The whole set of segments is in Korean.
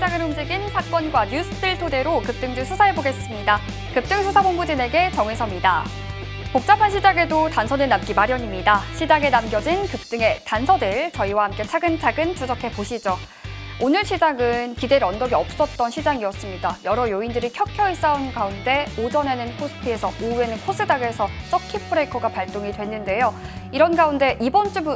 시장을 움직인 사건과 뉴스들 토대로 급등주 수사해보겠습니다. 급등수사본부진에게 정혜서입니다. 복잡한 시장에도 단서는 남기 마련입니다. 시장에 남겨진 급등의 단서들 저희와 함께 차근차근 추적해보시죠. 오늘 시장은 기대를 언덕이 없었던 시장이었습니다. 여러 요인들이 켜켜이 싸운 가운데 오전에는 코스피에서 오후에는 코스닥에서 서킷 브레이커가 발동이 됐는데요. 이런 가운데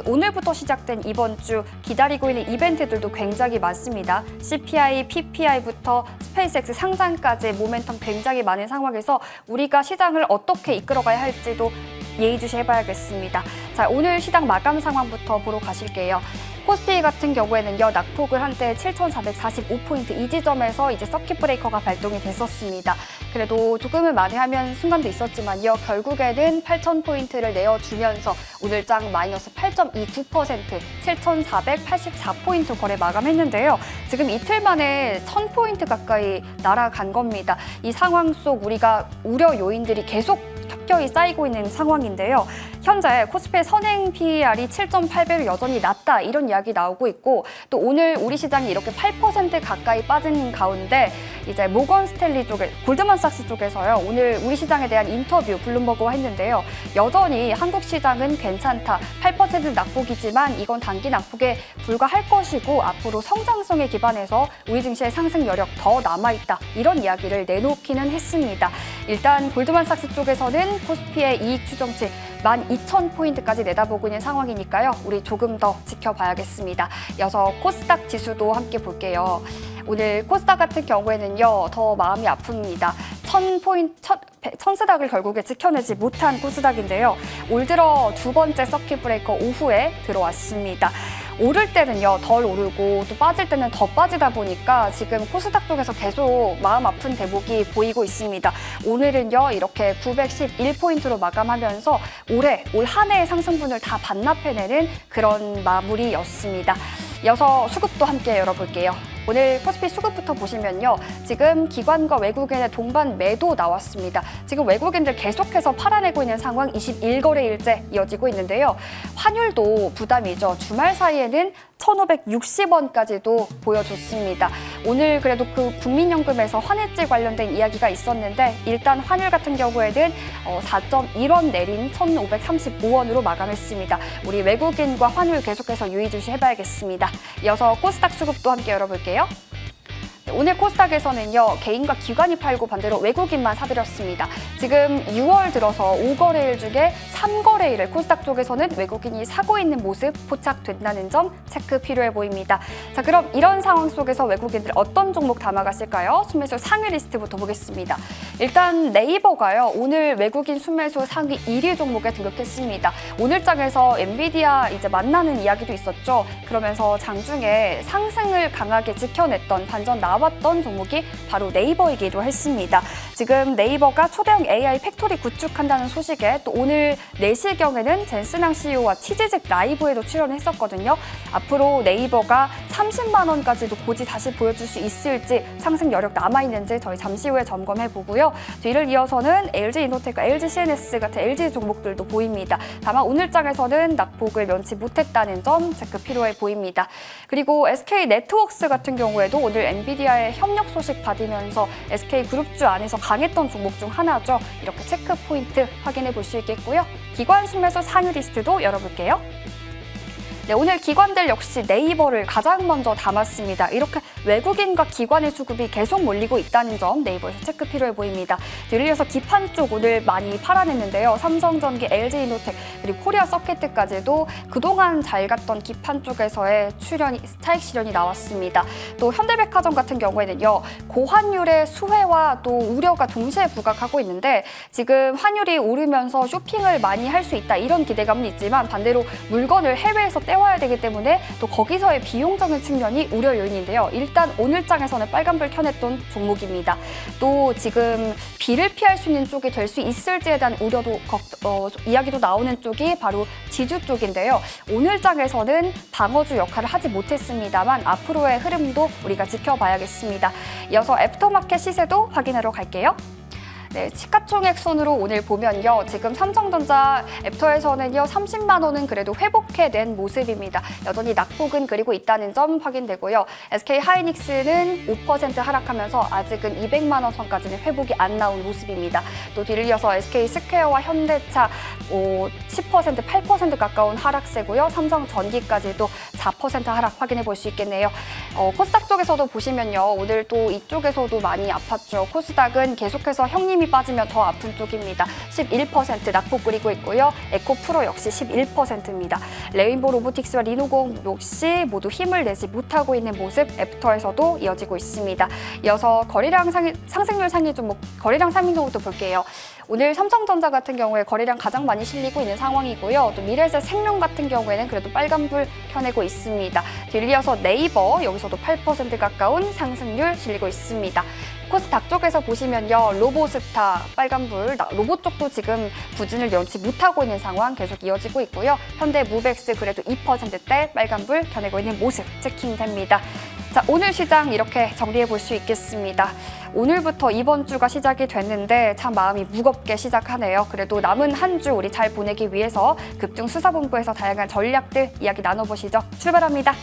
오늘부터 시작된 이번 주 기다리고 있는 이벤트들도 굉장히 많습니다. CPI, PPI부터 스페이스X 상장까지 모멘텀 굉장히 많은 상황에서 우리가 시장을 어떻게 이끌어가야 할지도 예의주시 해봐야겠습니다. 자, 오늘 시장 마감 상황부터 보러 가실게요. 코스피 같은 경우에는요, 낙폭을 한때 7,445포인트 이 지점에서 이제 서킷 브레이커가 발동이 됐었습니다. 그래도 조금은 만회하면 순간도 있었지만요, 결국에는 8,000포인트를 내어주면서 오늘장 마이너스 8.29%, 7,484포인트 거래 마감했는데요. 지금 이틀 만에 1,000포인트 가까이 날아간 겁니다. 이 상황 속 우리가 우려 요인들이 계속 겹겹이 쌓이고 있는 상황인데요. 현재 코스피의 선행 PER이 7.8배로 여전히 낮다 이런 이야기 나오고 있고 또 오늘 우리 시장이 이렇게 8% 가까이 빠진 가운데 이제 모건 스탠리 쪽에 골드만삭스 쪽에서요. 오늘 우리 시장에 대한 인터뷰 블룸버그와 했는데요. 여전히 한국 시장은 괜찮다. 8% 낙폭이지만 이건 단기 낙폭에 불과할 것이고 앞으로 성장성에 기반해서 우리 증시의 상승 여력 더 남아있다. 이런 이야기를 내놓기는 했습니다. 일단 골드만삭스 쪽에서는 코스피의 이익 추정치 12,000포인트까지 내다보고 있는 상황이니까요. 우리 조금 더 지켜봐야겠습니다. 이어서 코스닥 지수도 함께 볼게요. 오늘 코스닥 같은 경우에는요. 더 마음이 아픕니다. 1000스닥을 결국에 지켜내지 못한 코스닥인데요. 올 들어 두 번째 서킷 브레이커 오후에 들어왔습니다. 오를 때는요 덜 오르고 또 빠질 때는 더 빠지다 보니까 지금 코스닥 쪽에서 계속 마음 아픈 대목이 보이고 있습니다. 오늘은요 이렇게 911포인트로 마감하면서 올 한 해의 상승분을 다 반납해내는 그런 마무리였습니다. 이어서 수급도 함께 열어볼게요. 오늘 코스피 수급부터 보시면요. 지금 기관과 외국인의 동반 매도 나왔습니다. 지금 외국인들 계속해서 팔아내고 있는 상황 21거래일째 이어지고 있는데요. 환율도 부담이죠. 주말 사이에는 1,560원까지도 보여줬습니다. 오늘 그래도 그 국민연금에서 환해지 관련된 이야기가 있었는데 일단 환율 같은 경우에는 4.1원 내린 1,535원으로 마감했습니다. 우리 외국인과 환율 계속해서 유의주시 해봐야겠습니다. 이어서 코스닥 수급도 함께 열어볼게요. 오늘 코스닥에서는요, 개인과 기관이 팔고 반대로 외국인만 사들였습니다. 지금 6월 들어서 5거래일 중에 3거래일을 코스닥 쪽에서는 외국인이 사고 있는 모습 포착된다는 점 체크 필요해 보입니다. 자, 그럼 이런 상황 속에서 외국인들 어떤 종목 담아갔을까요? 순매수 상위 리스트부터 보겠습니다. 일단 네이버가요, 오늘 외국인 순매수 상위 1위 종목에 등극했습니다. 오늘장에서 엔비디아 이제 만나는 이야기도 있었죠. 그러면서 장중에 상승을 강하게 지켜냈던 반전 나왔던 종목이 바로 네이버이기도 했습니다. 지금 네이버가 초대형 AI 팩토리 구축한다는 소식에 또 오늘 4시경에는 젠스낭 CEO와 치지직 라이브에도 출연했었거든요. 앞으로 네이버가 30만 원까지도 고지 다시 보여줄 수 있을지 상승 여력 남아있는지 저희 잠시 후에 점검해보고요. 이를 이어서는 LG이노텍과 LGCNS 같은 LG 종목들도 보입니다. 다만 오늘장에서는 낙폭을 면치 못했다는 점 체크 필요해 보입니다. 그리고 SK네트워크스 같은 경우에도 오늘 엔비디아의 협력 소식 받으면서 SK그룹주 안에서 강했던 종목 중 하나죠. 이렇게 체크 포인트 확인해 볼 수 있겠고요. 기관 순매수 상위 리스트도 열어볼게요. 네, 오늘 기관들 역시 네이버를 가장 먼저 담았습니다. 이렇게 외국인과 기관의 수급이 계속 몰리고 있다는 점 네이버에서 체크 필요해 보입니다. 예를 들어서 기판 쪽 오늘 많이 팔아냈는데요. 삼성전기, LG이노텍, 그리고 코리아 서킷까지도 그동안 잘 갔던 기판 쪽에서의 차익 실현이 나왔습니다. 또 현대백화점 같은 경우에는요. 고환율의 수혜와 또 우려가 동시에 부각하고 있는데 지금 환율이 오르면서 쇼핑을 많이 할 수 있다 이런 기대감은 있지만 반대로 물건을 해외에서 떼와야 되기 때문에 또 거기서의 비용적인 측면이 우려 요인인데요. 일단 오늘장에서는 빨간불 켜냈던 종목입니다. 또 지금 비를 피할 수 있는 쪽이 될 수 있을지에 대한 우려도 이야기도 나오는 쪽이 바로 지주 쪽인데요. 오늘장에서는 방어주 역할을 하지 못했습니다만 앞으로의 흐름도 우리가 지켜봐야겠습니다. 이어서 애프터마켓 시세도 확인하러 갈게요. 네, 시가총액 순으로 오늘 보면요. 지금 삼성전자 애프터에서는요. 30만 원은 그래도 회복해낸 모습입니다. 여전히 낙폭은 그리고 있다는 점 확인되고요. SK하이닉스는 5% 하락하면서 아직은 200만 원 선까지는 회복이 안 나온 모습입니다. 또 뒤를 이어서 SK스퀘어와 현대차 10%, 8% 가까운 하락세고요. 삼성전기까지도 4% 하락 확인해 볼 수 있겠네요. 코스닥 쪽에서도 보시면요. 오늘 또 이쪽에서도 많이 아팠죠. 코스닥은 계속해서 형님이 빠지면 더 아픈 쪽입니다. 11% 낙폭 그리고 있고요. 에코프로 역시 11%입니다. 레인보 로보틱스와 리노공 역시 모두 힘을 내지 못하고 있는 모습 애프터에서도 이어지고 있습니다. 이어서 상승률 상위 종목 거래량 상위 종목도 볼게요. 오늘 삼성전자 같은 경우에 거래량 가장 많이 실리고 있는 상황이고요. 또 미래에셋 생명 같은 경우에는 그래도 빨간불 켜내고 있습니다. 뒤를 이어서 네이버 여기서도 8% 가까운 상승률 실리고 있습니다. 코스닥 쪽에서 보시면요. 로보스타 빨간불, 로봇 쪽도 지금 부진을 면치 못하고 있는 상황 계속 이어지고 있고요. 현대무백스 그래도 2%대 빨간불 켜내고 있는 모습 체킹됩니다. 자, 오늘 시장 이렇게 정리해 볼 수 있겠습니다. 오늘부터 이번 주가 시작이 됐는데 참 마음이 무겁게 시작하네요. 그래도 남은 한 주 우리 잘 보내기 위해서 급등수사본부에서 다양한 전략들 이야기 나눠보시죠. 출발합니다.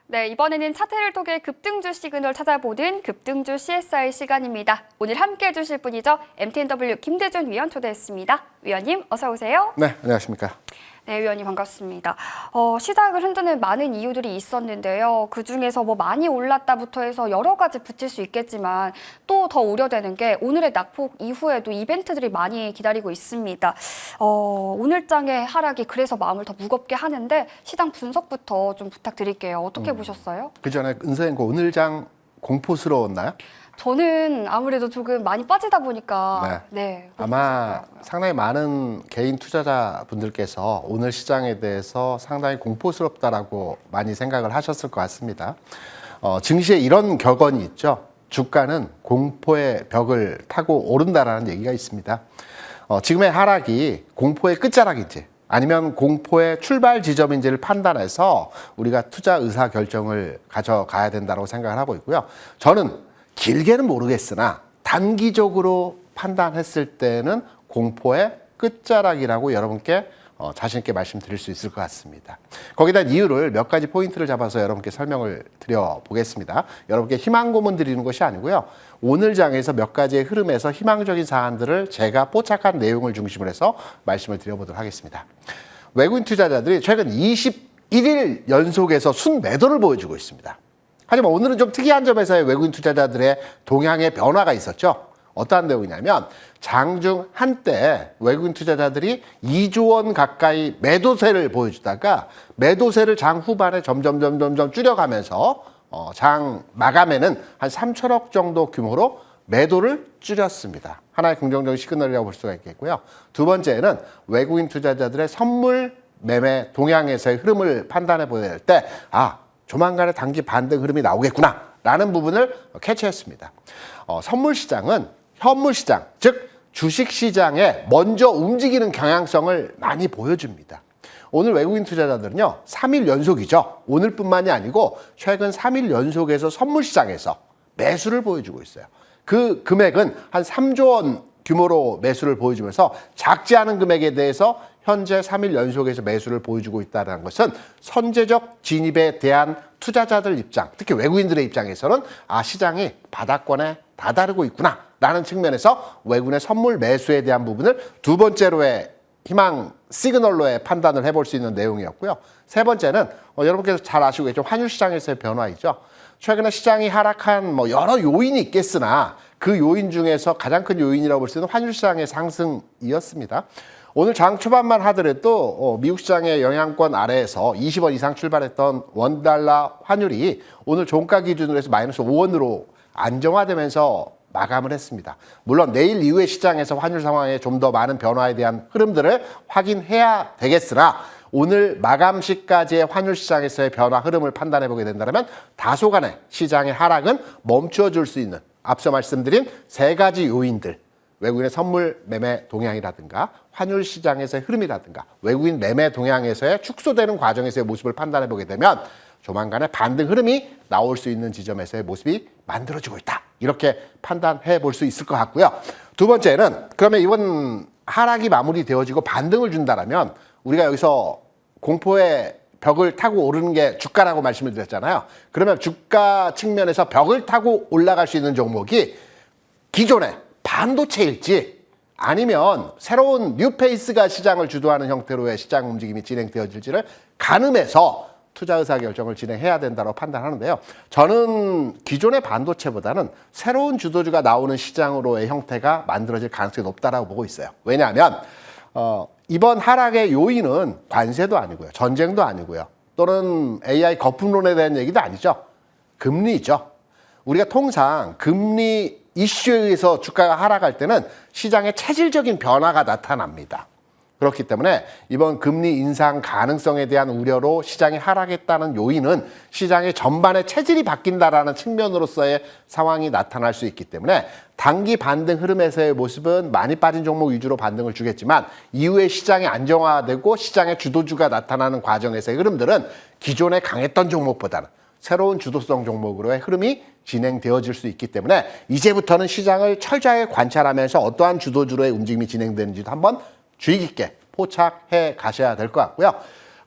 네, 이번에는 차트를 통해 급등주 시그널 찾아보는 급등주 CSI 시간입니다. 오늘 함께해 주실 분이죠. MTNW 김대준 위원 초대했습니다. 위원님 어서 오세요. 네, 안녕하십니까. 네, 위원님 반갑습니다. 시장을 흔드는 많은 이유들이 있었는데요. 그중에서 뭐 많이 올랐다부터 해서 여러 가지 붙일 수 있겠지만 또 더 우려되는 게 오늘의 낙폭 이후에도 이벤트들이 많이 기다리고 있습니다. 오늘장의 하락이 그래서 마음을 더 무겁게 하는데 시장 분석부터 좀 부탁드릴게요. 어떻게 보셨어요? 그 전에 은서앵커 오늘장 공포스러웠나요? 저는 아무래도 조금 많이 빠지다 보니까 네, 아마 상당히 많은 개인 투자자분들께서 오늘 시장에 대해서 상당히 공포스럽다라고 많이 생각을 하셨을 것 같습니다. 증시에 이런 격언이 있죠. 주가는 공포의 벽을 타고 오른다라는 얘기가 있습니다. 지금의 하락이 공포의 끝자락인지 아니면 공포의 출발 지점인지를 판단해서 우리가 투자 의사 결정을 가져가야 된다고 생각을 하고 있고요. 저는 길게는 모르겠으나 단기적으로 판단했을 때는 공포의 끝자락이라고 여러분께 자신 있게 말씀드릴 수 있을 것 같습니다. 거기에 대한 이유를 몇 가지 포인트를 잡아서 여러분께 설명을 드려보겠습니다. 여러분께 희망 고문 드리는 것이 아니고요. 오늘 장에서 몇 가지의 흐름에서 희망적인 사안들을 제가 포착한 내용을 중심으로 해서 말씀을 드려보도록 하겠습니다. 외국인 투자자들이 최근 21일 연속해서 순매도를 보여주고 있습니다. 하지만 오늘은 좀 특이한 점에서의 외국인 투자자들의 동향의 변화가 있었죠. 어떠한 내용이냐면 장중 한때 외국인 투자자들이 2조 원 가까이 매도세를 보여주다가 매도세를 장 후반에 점점 줄여가면서 장 마감에는 한 3천억 정도 규모로 매도를 줄였습니다. 하나의 긍정적인 시그널이라고 볼 수가 있겠고요. 두 번째는 외국인 투자자들의 선물 매매 동향에서의 흐름을 판단해 보야 될 때 조만간에 단기 반등 흐름이 나오겠구나 라는 부분을 캐치했습니다. 선물 시장은 현물 시장, 즉 주식 시장에 먼저 움직이는 경향성을 많이 보여줍니다. 오늘 외국인 투자자들은요, 3일 연속이죠. 오늘뿐만이 아니고 최근 3일 연속에서 선물 시장에서 매수를 보여주고 있어요. 그 금액은 한 3조 원 규모로 매수를 보여주면서 작지 않은 금액에 대해서 현재 3일 연속에서 매수를 보여주고 있다는 것은 선제적 진입에 대한 투자자들 입장, 특히 외국인들의 입장에서는 시장이 바닥권에 다다르고 있구나 라는 측면에서 외국인의 선물 매수에 대한 부분을 두 번째로의 희망 시그널로의 판단을 해볼 수 있는 내용이었고요. 세 번째는 여러분께서 잘 아시고 계시죠. 환율 시장에서의 변화이죠. 최근에 시장이 하락한 뭐 여러 요인이 있겠으나 그 요인 중에서 가장 큰 요인이라고 볼 수 있는 환율 시장의 상승이었습니다. 오늘 장 초반만 하더라도 미국 시장의 영향권 아래에서 20원 이상 출발했던 원달러 환율이 오늘 종가 기준으로 해서 마이너스 5원으로 안정화되면서 마감을 했습니다. 물론 내일 이후의 시장에서 환율 상황에 좀 더 많은 변화에 대한 흐름들을 확인해야 되겠으나 오늘 마감 시까지의 환율 시장에서의 변화 흐름을 판단해 보게 된다면 다소간의 시장의 하락은 멈추어 줄 수 있는 앞서 말씀드린 세 가지 요인들, 외국인의 선물 매매 동향이라든가 환율 시장에서의 흐름이라든가 외국인 매매 동향에서의 축소되는 과정에서의 모습을 판단해 보게 되면 조만간에 반등 흐름이 나올 수 있는 지점에서의 모습이 만들어지고 있다. 이렇게 판단해 볼 수 있을 것 같고요. 두 번째는 그러면 이번 하락이 마무리되어지고 반등을 준다라면 우리가 여기서 공포의 벽을 타고 오르는 게 주가라고 말씀을 드렸잖아요. 그러면 주가 측면에서 벽을 타고 올라갈 수 있는 종목이 기존의 반도체일지 아니면 새로운 뉴페이스가 시장을 주도하는 형태로의 시장 움직임이 진행되어질지를 가늠해서 투자 의사결정을 진행해야 된다고 판단하는데요. 저는 기존의 반도체보다는 새로운 주도주가 나오는 시장으로의 형태가 만들어질 가능성이 높다고 보고 있어요. 왜냐하면 이번 하락의 요인은 관세도 아니고요. 전쟁도 아니고요. 또는 AI 거품론에 대한 얘기도 아니죠. 금리죠. 우리가 통상 금리 이슈에 의해서 주가가 하락할 때는 시장에 체질적인 변화가 나타납니다. 그렇기 때문에 이번 금리 인상 가능성에 대한 우려로 시장이 하락했다는 요인은 시장의 전반의 체질이 바뀐다라는 측면으로서의 상황이 나타날 수 있기 때문에 단기 반등 흐름에서의 모습은 많이 빠진 종목 위주로 반등을 주겠지만 이후에 시장이 안정화되고 시장의 주도주가 나타나는 과정에서의 흐름들은 기존에 강했던 종목보다는 새로운 주도성 종목으로의 흐름이 진행되어질 수 있기 때문에 이제부터는 시장을 철저하게 관찰하면서 어떠한 주도주로의 움직임이 진행되는지도 한번 주의 깊게 포착해 가셔야 될 것 같고요.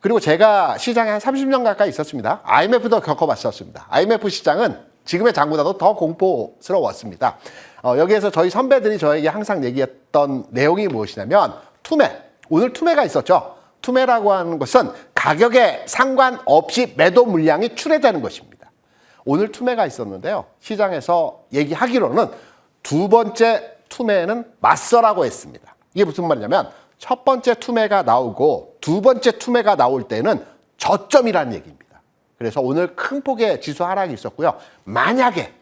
그리고 제가 시장에 한 30년 가까이 있었습니다. IMF도 겪어봤었습니다. IMF 시장은 지금의 장보다도 더 공포스러웠습니다. 여기에서 저희 선배들이 저에게 항상 얘기했던 내용이 무엇이냐면 투매, 오늘 투매가 있었죠. 투매라고 하는 것은 가격에 상관없이 매도 물량이 출회되는 것입니다. 오늘 투매가 있었는데요. 시장에서 얘기하기로는 두 번째 투매는 맞서라고 했습니다. 이게 무슨 말이냐면 첫 번째 투매가 나오고 두 번째 투매가 나올 때는 저점이라는 얘기입니다. 그래서 오늘 큰 폭의 지수 하락이 있었고요. 만약에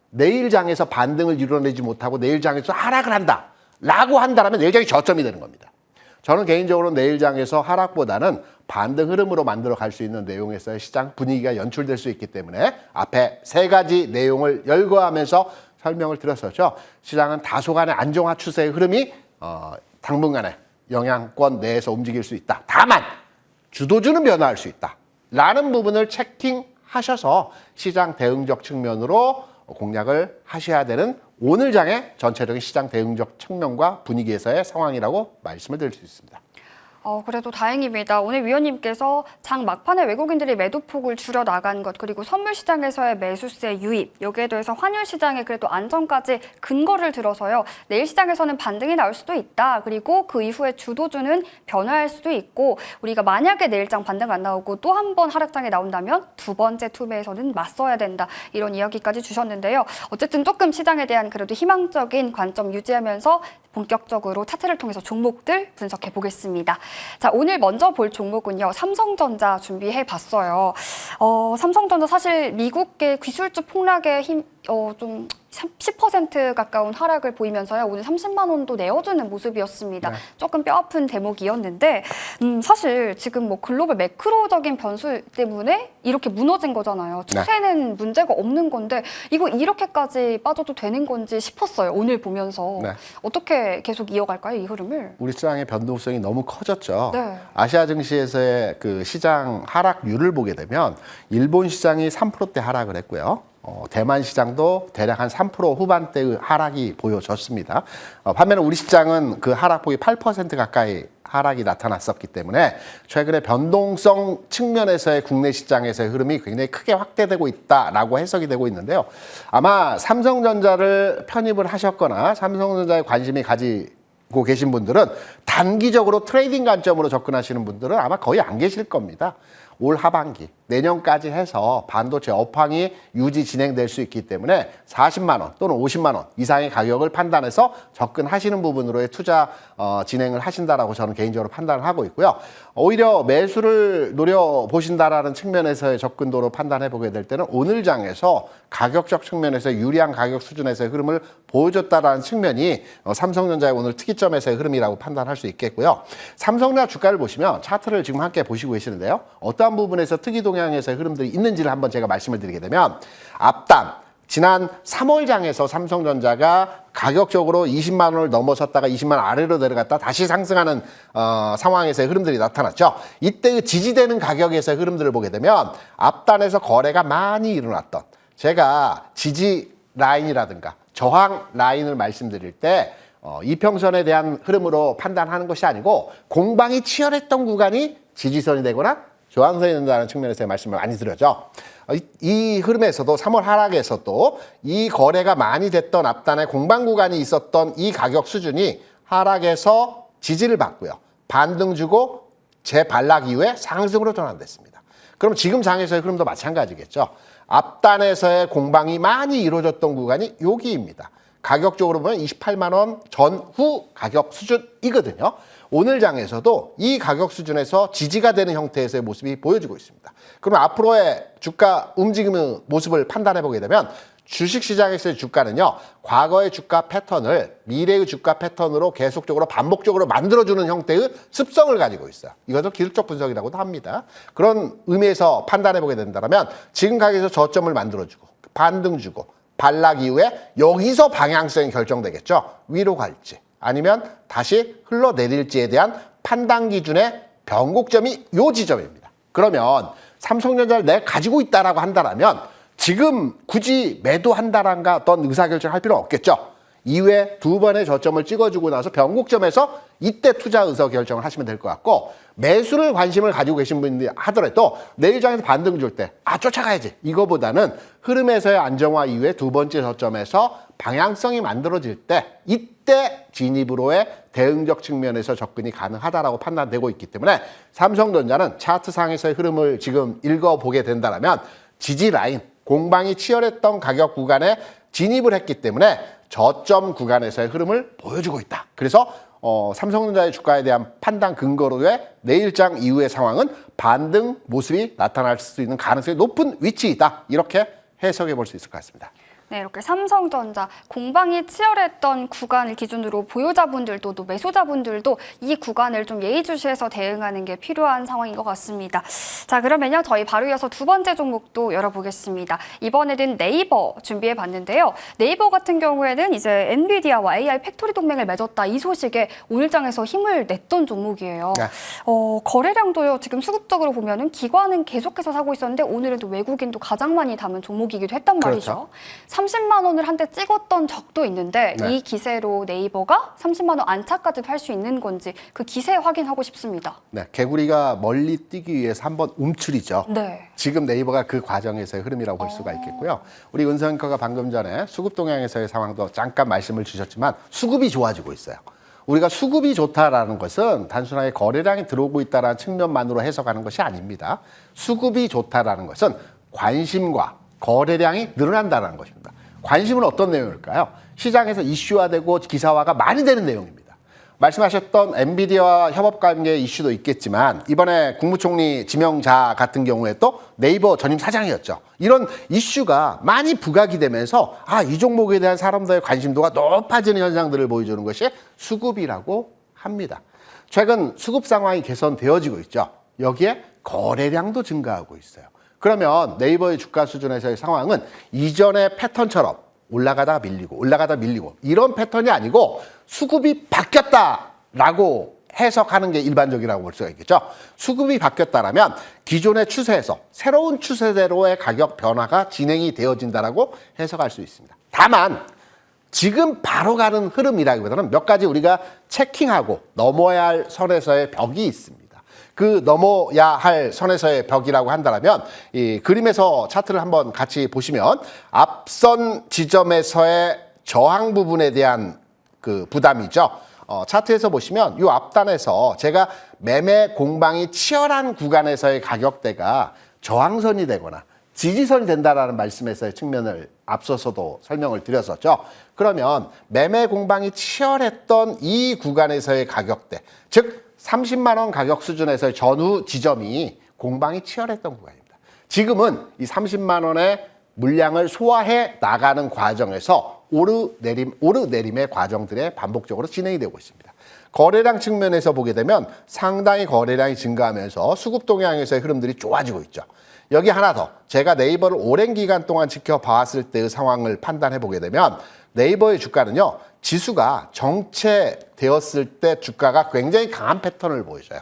내일 장에서 반등을 이뤄내지 못하고 내일 장에서 하락을 한다라고 한다면 내일 장이 저점이 되는 겁니다. 저는 개인적으로 내일 장에서 하락보다는 반등 흐름으로 만들어 갈 수 있는 내용에서의 시장 분위기가 연출될 수 있기 때문에 앞에 세 가지 내용을 열거하면서 설명을 드렸었죠. 시장은 다소간의 안정화 추세의 흐름이 당분간의 영향권 내에서 움직일 수 있다. 다만 주도주는 변화할 수 있다. 라는 부분을 체킹하셔서 시장 대응적 측면으로 공략을 하셔야 되는 오늘 장의 전체적인 시장 대응적 측면과 분위기에서의 상황이라고 말씀을 드릴 수 있습니다. 그래도 다행입니다. 오늘 위원님께서 장 막판에 외국인들이 매도폭을 줄여 나간 것, 그리고 선물 시장에서의 매수세 유입, 여기에 더해서 환율 시장의 그래도 안정까지 근거를 들어서요. 내일 시장에서는 반등이 나올 수도 있다. 그리고 그 이후에 주도주는 변화할 수도 있고, 우리가 만약에 내일장 반등 안 나오고 또 한 번 하락장에 나온다면 두 번째 투매에서는 맞서야 된다. 이런 이야기까지 주셨는데요. 어쨌든 조금 시장에 대한 그래도 희망적인 관점 유지하면서 본격적으로 차트를 통해서 종목들 분석해 보겠습니다. 자, 오늘 먼저 볼 종목은요. 삼성전자 준비해 봤어요. 삼성전자 사실 미국의 기술주 폭락에 좀 10% 가까운 하락을 보이면서요. 오늘 30만 원도 내어주는 모습이었습니다. 네. 조금 뼈아픈 대목이었는데 사실 지금 뭐 글로벌 매크로적인 변수 때문에 이렇게 무너진 거잖아요. 추세는 네. 문제가 없는 건데 이거 이렇게까지 빠져도 되는 건지 싶었어요. 오늘 보면서. 네. 어떻게 계속 이어갈까요? 이 흐름을? 우리 시장의 변동성이 너무 커졌죠. 네. 아시아 증시에서의 그 시장 하락률을 보게 되면 일본 시장이 3%대 하락을 했고요. 대만 시장도 대략 한 3% 후반대의 하락이 보여졌습니다. 반면에 우리 시장은 그 하락폭이 8% 가까이 하락이 나타났었기 때문에 최근에 변동성 측면에서의 국내 시장에서의 흐름이 굉장히 크게 확대되고 있다라고 해석이 되고 있는데요. 아마 삼성전자를 편입을 하셨거나 삼성전자에 관심이 가지고 계신 분들은 단기적으로 트레이딩 관점으로 접근하시는 분들은 아마 거의 안 계실 겁니다. 올 하반기, 내년까지 해서 반도체 업황이 유지 진행될 수 있기 때문에 40만 원 또는 50만 원 이상의 가격을 판단해서 접근하시는 부분으로의 투자 진행을 하신다라고 저는 개인적으로 판단을 하고 있고요. 오히려 매수를 노려보신다라는 측면에서의 접근도로 판단해 보게 될 때는 오늘 장에서 가격적 측면에서 유리한 가격 수준에서의 흐름을 보여줬다라는 측면이 삼성전자의 오늘 특이점에서의 흐름이라고 판단할 수 있겠고요. 삼성전자 주가를 보시면 차트를 지금 함께 보시고 계시는데요. 어떠한 부분에서 특이 동향에서의 흐름들이 있는지를 한번 제가 말씀을 드리게 되면 앞단 지난 3월장에서 삼성전자가 가격적으로 20만 원을 넘어섰다가 20만 원 아래로 내려갔다 다시 상승하는 상황에서의 흐름들이 나타났죠. 이때의 지지되는 가격에서의 흐름들을 보게 되면 앞단에서 거래가 많이 일어났던 제가 지지 라인이라든가 저항 라인을 말씀드릴 때 이평선에 대한 흐름으로 판단하는 것이 아니고 공방이 치열했던 구간이 지지선이 되거나 저항선이 된다는 측면에서의 말씀을 많이 드렸죠. 이 흐름에서도 3월 하락에서도 이 거래가 많이 됐던 앞단에 공방 구간이 있었던 이 가격 수준이 하락에서 지지를 받고요. 반등 주고 재반락 이후에 상승으로 전환됐습니다. 그럼 지금 장에서의 흐름도 마찬가지겠죠. 앞단에서의 공방이 많이 이루어졌던 구간이 여기입니다. 가격적으로 보면 28만 원 전후 가격 수준이거든요. 오늘 장에서도 이 가격 수준에서 지지가 되는 형태에서의 모습이 보여지고 있습니다. 그럼 앞으로의 주가 움직임의 모습을 판단해 보게 되면 주식시장에서의 주가는요. 과거의 주가 패턴을 미래의 주가 패턴으로 계속적으로 반복적으로 만들어주는 형태의 습성을 가지고 있어요. 이것을 기술적 분석이라고도 합니다. 그런 의미에서 판단해 보게 된다면 지금 가격에서 저점을 만들어주고 반등 주고 반락 이후에 여기서 방향성이 결정되겠죠. 위로 갈지 아니면 다시 흘러내릴지에 대한 판단 기준의 변곡점이 이 지점입니다. 그러면 삼성전자를 내가 가지고 있다라고 한다면 지금 굳이 매도한다라는 어떤 의사결정을 할 필요는 없겠죠. 이후에 두 번의 저점을 찍어주고 나서 변곡점에서 이때 투자 의사결정을 하시면 될 것 같고 매수를 관심을 가지고 계신 분들이 하더라도 내일 장에서 반등 줄 때 쫓아가야지 이거보다는 흐름에서의 안정화 이후에 두 번째 저점에서 방향성이 만들어질 때 이때 진입으로의 대응적 측면에서 접근이 가능하다라고 판단되고 있기 때문에 삼성전자는 차트상에서의 흐름을 지금 읽어보게 된다면 지지 라인 공방이 치열했던 가격 구간에 진입을 했기 때문에 저점 구간에서의 흐름을 보여주고 있다. 그래서 삼성전자의 주가에 대한 판단 근거로의 내일장 이후의 상황은 반등 모습이 나타날 수 있는 가능성이 높은 위치이다. 이렇게 해석해 볼 수 있을 것 같습니다. 네, 이렇게 삼성전자 공방이 치열했던 구간을 기준으로 보유자분들도 또 매수자분들도 이 구간을 좀 예의주시해서 대응하는 게 필요한 상황인 것 같습니다. 자, 그러면요 저희 바로 이어서 두 번째 종목도 열어보겠습니다. 이번에는 네이버 준비해 봤는데요. 네이버 같은 경우에는 이제 엔비디아와 AI 팩토리 동맹을 맺었다 이 소식에 오늘장에서 힘을 냈던 종목이에요. 네. 거래량도요 지금 수급적으로 보면은 기관은 계속해서 사고 있었는데 오늘은 또 외국인도 가장 많이 담은 종목이기도 했단 말이죠. 그렇죠. 30만 원을 한때 찍었던 적도 있는데 네. 이 기세로 네이버가 30만 원 안착까지 팔 수 있는 건지 그 기세 확인하고 싶습니다. 네, 개구리가 멀리 뛰기 위해서 한번 움츠리죠. 네. 지금 네이버가 그 과정에서의 흐름이라고 볼 수가 있겠고요. 우리 은성커가 방금 전에 수급 동향에서의 상황도 잠깐 말씀을 주셨지만 수급이 좋아지고 있어요. 우리가 수급이 좋다라는 것은 단순하게 거래량이 들어오고 있다는 측면만으로 해석하는 것이 아닙니다. 수급이 좋다라는 것은 관심과 거래량이 늘어난다는 것입니다. 관심은 어떤 내용일까요? 시장에서 이슈화되고 기사화가 많이 되는 내용입니다. 말씀하셨던 엔비디아와 협업관계 이슈도 있겠지만 이번에 국무총리 지명자 같은 경우에 또 네이버 전임 사장이었죠. 이런 이슈가 많이 부각이 되면서 이 종목에 대한 사람들의 관심도가 높아지는 현상들을 보여주는 것이 수급이라고 합니다. 최근 수급 상황이 개선되어지고 있죠. 여기에 거래량도 증가하고 있어요. 그러면 네이버의 주가 수준에서의 상황은 이전의 패턴처럼 올라가다 밀리고 이런 패턴이 아니고 수급이 바뀌었다라고 해석하는 게 일반적이라고 볼 수가 있겠죠. 수급이 바뀌었다라면 기존의 추세에서 새로운 추세대로의 가격 변화가 진행이 되어진다라고 해석할 수 있습니다. 다만 지금 바로 가는 흐름이라기보다는 몇 가지 우리가 체킹하고 넘어야 할 선에서의 벽이 있습니다. 그 넘어야 할 선에서의 벽이라고 한다면 이 그림에서 차트를 한번 같이 보시면 앞선 지점에서의 저항 부분에 대한 그 부담이죠. 차트에서 보시면 이 앞단에서 제가 매매 공방이 치열한 구간에서의 가격대가 저항선이 되거나 지지선이 된다라는 말씀에서의 측면을 앞서서도 설명을 드렸었죠. 그러면 매매 공방이 치열했던 이 구간에서의 가격대, 즉 30만 원 가격 수준에서의 전후 지점이 공방이 치열했던 구간입니다. 지금은 이 30만 원의 물량을 소화해 나가는 과정에서 오르내림의 과정들이 반복적으로 진행이 되고 있습니다. 거래량 측면에서 보게 되면 상당히 거래량이 증가하면서 수급 동향에서의 흐름들이 좋아지고 있죠. 여기 하나 더, 제가 네이버를 오랜 기간 동안 지켜봐왔을 때의 상황을 판단해 보게 되면 네이버의 주가는요, 지수가 정체되었을 때 주가가 굉장히 강한 패턴을 보여줘요.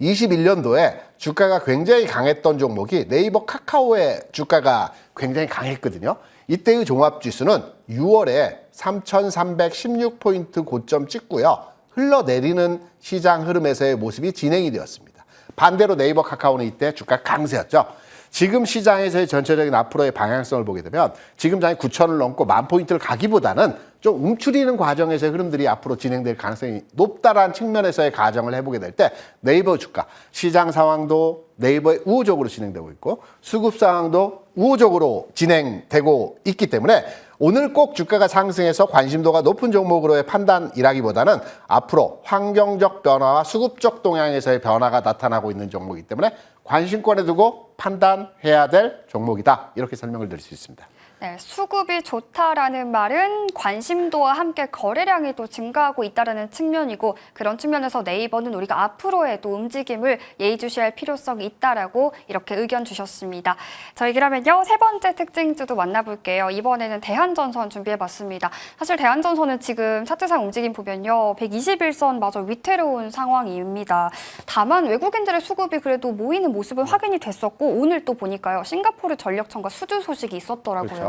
21년도에 주가가 굉장히 강했던 종목이 네이버 카카오의 주가가 굉장히 강했거든요. 이때의 종합지수는 6월에 3,316포인트 고점 찍고요. 흘러내리는 시장 흐름에서의 모습이 진행이 되었습니다. 반대로 네이버 카카오는 이때 주가 강세였죠. 지금 시장에서의 전체적인 앞으로의 방향성을 보게 되면 지금 장이 9,000을 넘고 10,000포인트를 가기보다는 좀 움츠리는 과정에서의 흐름들이 앞으로 진행될 가능성이 높다라는 측면에서의 가정을 해보게 될 때 네이버 주가, 시장 상황도 네이버의 우호적으로 진행되고 있고 수급 상황도 우호적으로 진행되고 있기 때문에 오늘 꼭 주가가 상승해서 관심도가 높은 종목으로의 판단이라기보다는 앞으로 환경적 변화와 수급적 동향에서의 변화가 나타나고 있는 종목이기 때문에 관심권에 두고 판단해야 될 종목이다. 이렇게 설명을 드릴 수 있습니다. 네, 수급이 좋다라는 말은 관심도와 함께 거래량이 또 증가하고 있다는 측면이고 그런 측면에서 네이버는 우리가 앞으로의 또 움직임을 예의주시할 필요성이 있다라고 이렇게 의견 주셨습니다. 저희 그러면요, 세 번째 특징주도 만나볼게요. 이번에는 대한전선 준비해봤습니다. 사실 대한전선은 지금 차트상 움직임 보면요, 121선마저 위태로운 상황입니다. 다만 외국인들의 수급이 그래도 모이는 모습은 확인이 됐었고 오늘 또 보니까요, 싱가포르 전력청과 수주 소식이 있었더라고요. 그렇죠.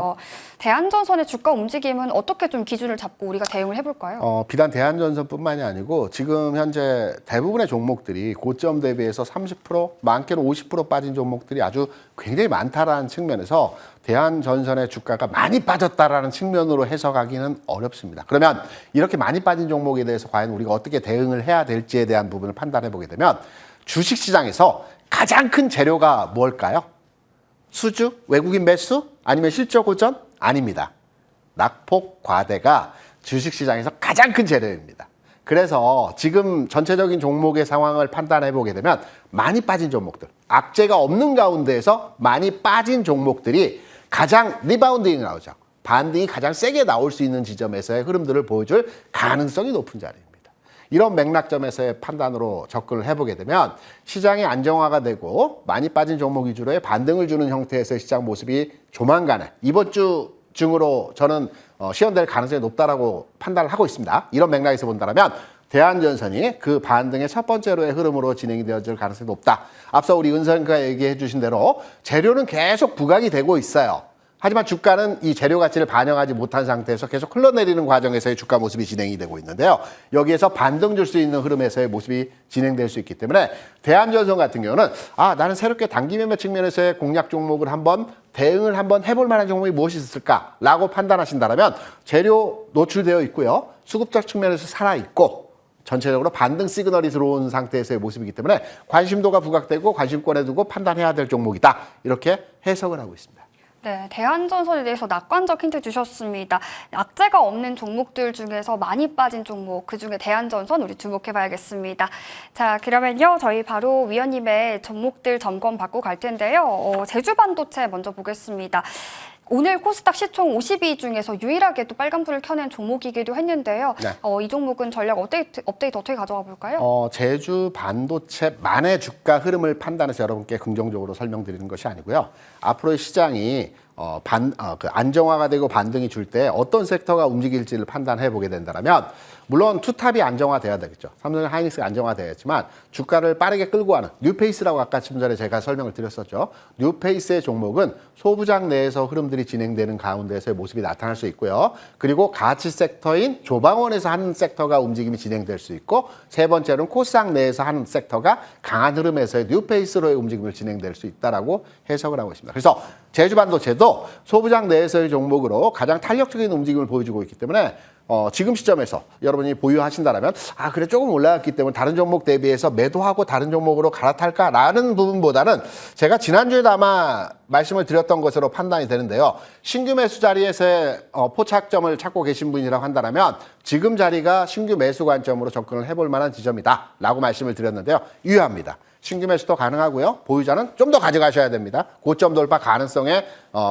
대한전선의 주가 움직임은 어떻게 좀 기준을 잡고 우리가 대응을 해볼까요? 비단 대한전선뿐만이 아니고 지금 현재 대부분의 종목들이 고점 대비해서 30%, 많게는 50% 빠진 종목들이 아주 굉장히 많다라는 측면에서 대한전선의 주가가 많이 빠졌다라는 측면으로 해석하기는 어렵습니다. 그러면 이렇게 많이 빠진 종목에 대해서 과연 우리가 어떻게 대응을 해야 될지에 대한 부분을 판단해 보게 되면 주식시장에서 가장 큰 재료가 뭘까요? 수주? 외국인 매수? 아니면 실적 호전? 아닙니다. 낙폭 과대가 주식시장에서 가장 큰 재료입니다. 그래서 지금 전체적인 종목의 상황을 판단해 보게 되면 많이 빠진 종목들, 악재가 없는 가운데에서 많이 빠진 종목들이 가장 리바운딩이 나오죠. 반등이 가장 세게 나올 수 있는 지점에서의 흐름들을 보여줄 가능성이 높은 자리입니다. 이런 맥락점에서의 판단으로 접근을 해보게 되면 시장이 안정화가 되고 많이 빠진 종목 위주로의 반등을 주는 형태에서의 시장 모습이 조만간에 이번 주 중으로 저는 시현될 가능성이 높다라고 판단을 하고 있습니다. 이런 맥락에서 본다면 대한전선이 그 반등의 첫 번째로의 흐름으로 진행이 되어질 가능성이 높다. 앞서 우리 은선이가 얘기해 주신 대로 재료는 계속 부각이 되고 있어요. 하지만 주가는 이 재료 가치를 반영하지 못한 상태에서 계속 흘러내리는 과정에서의 주가 모습이 진행이 되고 있는데요. 여기에서 반등 줄 수 있는 흐름에서의 모습이 진행될 수 있기 때문에 대한전선 같은 경우는 나는 새롭게 단기 매매 측면에서의 공략 종목을 대응을 한번 해볼 만한 종목이 무엇이 있을까라고 판단하신다면 재료 노출되어 있고요. 수급적 측면에서 살아있고 전체적으로 반등 시그널이 들어온 상태에서의 모습이기 때문에 관심도가 부각되고 관심권에 두고 판단해야 될 종목이다. 이렇게 해석을 하고 있습니다. 네, 대한전선에 대해서 낙관적 힌트 주셨습니다. 악재가 없는 종목들 중에서 많이 빠진 종목, 그중에 대한전선 우리 주목해봐야겠습니다. 자, 그러면요, 저희 바로 위원님의 종목들 점검 받고 갈 텐데요. 제주반도체 먼저 보겠습니다. 오늘 코스닥 시총 50위 중에서 유일하게 또 빨간불을 켜낸 종목이기도 했는데요. 네. 이 종목은 전략 업데이트 어떻게 가져가 볼까요? 제주 반도체만의 주가 흐름을 판단해서 여러분께 긍정적으로 설명드리는 것이 아니고요. 앞으로의 시장이 안정화가 되고 반등이 줄 때 어떤 섹터가 움직일지를 판단해 보게 된다면 물론 투탑이 안정화돼야 되겠죠. 삼성 하이닉스가 안정화되었지만 주가를 빠르게 끌고 가는 뉴페이스라고 아까 좀 전에 제가 설명을 드렸었죠. 뉴페이스의 종목은 소부장 내에서 흐름들이 진행되는 가운데서의 모습이 나타날 수 있고요. 그리고 가치 섹터인 조방원에서 하는 섹터가 움직임이 진행될 수 있고 세 번째로는 코스닥 내에서 하는 섹터가 강한 흐름에서의 뉴페이스로의 움직임을 진행될 수 있다라고 해석을 하고 있습니다. 그래서 제주반도체도 소부장 내에서의 종목으로 가장 탄력적인 움직임을 보여주고 있기 때문에 지금 시점에서 여러분이 보유하신다면 그래 조금 올라갔기 때문에 다른 종목 대비해서 매도하고 다른 종목으로 갈아탈까라는 부분보다는 제가 지난주에도 아마 말씀을 드렸던 것으로 판단이 되는데요. 신규 매수 자리에서의 포착점을 찾고 계신 분이라고 한다면 지금 자리가 신규 매수 관점으로 접근을 해볼 만한 지점이다 라고 말씀을 드렸는데요. 유효합니다. 신규 매수도 가능하고요. 보유자는 좀 더 가져가셔야 됩니다. 고점 돌파 가능성에